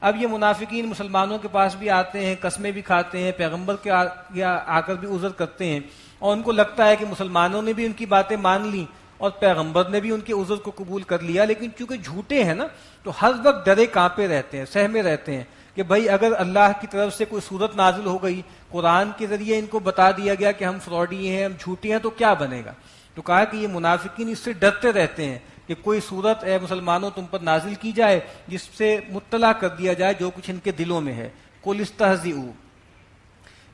اب یہ منافقین مسلمانوں کے پاس بھی آتے ہیں، قسمیں بھی کھاتے ہیں، پیغمبر کے آ کر بھی عذر کرتے ہیں، اور ان کو لگتا ہے کہ مسلمانوں نے بھی ان کی باتیں مان لیں اور پیغمبر نے بھی ان کے عذر کو قبول کر لیا، لیکن چونکہ جھوٹے ہیں نا تو ہر وقت ڈرے کانپے رہتے ہیں، سہمے رہتے ہیں کہ بھائی اگر اللہ کی طرف سے کوئی صورت نازل ہو گئی، قرآن کے ذریعے ان کو بتا دیا گیا کہ ہم فراڈی ہیں، ہم جھوٹے ہیں، تو کیا بنے گا؟ تو کہا کہ یہ منافقین اس سے ڈرتے رہتے ہیں کہ کوئی صورت اے مسلمانوں تم پر نازل کی جائے جس سے مطلع کر دیا جائے جو کچھ ان کے دلوں میں ہے۔ قل استہزئوا،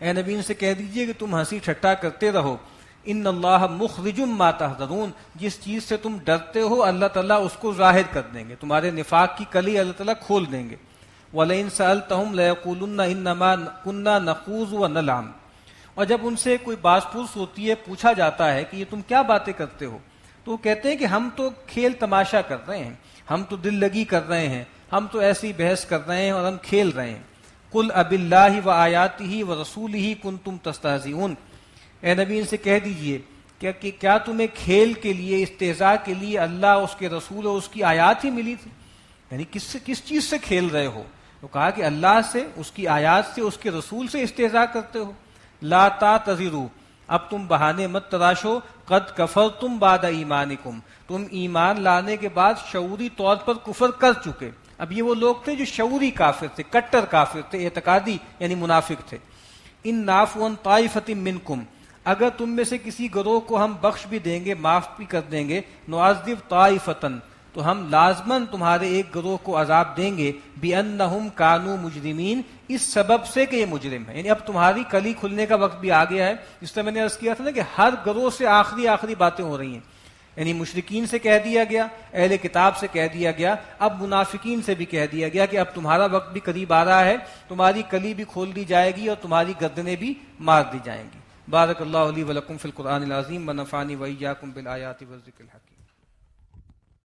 اے نبی ان سے کہہ دیجئے کہ تم ہنسی ٹھٹا کرتے رہو، ان اللہ مخرج ما تحذرون، جس چیز سے تم ڈرتے ہو اللہ تعالیٰ اس کو ظاہر کر دیں گے، تمہارے نفاق کی کلی اللہ تعالیٰ کھول دیں گے۔ وَلَئِن سَأَلْتَهُمْ لَيَقُولُنَّ إِنَّمَا كُنَّا نَخُوضُ وَنَلْعَبُ، اور جب ان سے کوئی باز پرس ہوتی ہے، پوچھا جاتا ہے کہ یہ تم کیا باتیں کرتے ہو، تو وہ کہتے ہیں کہ ہم تو کھیل تماشا کر رہے ہیں، ہم تو دل لگی کر رہے ہیں، ہم تو ایسی بحث کر رہے ہیں اور ہم کھیل رہے ہیں۔ قُلْ أَبِاللَّهِ وَآيَاتِهِ وَرَسُولِهِ كُنْتُمْ تَسْتَهْزِئُونَ، اے نبی ان سے کہہ دیجئے کہ کیا تمہیں کھیل کے لیے، استہزاء کے لیے اللہ، اس کے رسول اور اس کی آیات ہی ملی تھی؟ یعنی کس چیز سے کھیل رہے ہو؟ تو کہا کہ اللہ سے، اس کی آیات سے، اس کے رسول سے استہزاء کرتے ہو۔ لا تعتذروا، اب تم بہانے مت تراشو، قد کفرتم بعد ایمانکم، تم ایمان لانے کے بعد شعوری طور پر کفر کر چکے۔ اب یہ وہ لوگ تھے جو شعوری کافر تھے، کٹر کافر تھے، اعتقادی یعنی منافق تھے۔ ان نعفو عن طائفۃ منکم، اگر تم میں سے کسی گروہ کو ہم بخش بھی دیں گے، معاف بھی کر دیں گے، نعذب طائفتن، تو ہم لازماً تمہارے ایک گروہ کو عذاب دیں گے، بِأَنَّهُمْ كَانُوا مُجْرِمِينَ، اس سبب سے کہ یہ مجرم ہے، یعنی اب تمہاری کلی کھلنے کا وقت بھی آ گیا ہے۔ جس طرح میں نے عرض کیا تھا نا کہ ہر گروہ سے آخری باتیں ہو رہی ہیں، یعنی مشرکین سے کہہ دیا گیا، اہل کتاب سے کہہ دیا گیا، اب منافقین سے بھی کہہ دیا گیا کہ اب تمہارا وقت بھی قریب آ رہا ہے، تمہاری کلی بھی کھول دی جائے گی اور تمہاری گردنیں بھی مار دی جائیں گی۔ بارک اللہ لی ولکم فی القرآن العظیم ونفعنی وإیاکم بالآیات والذکر الحکیم۔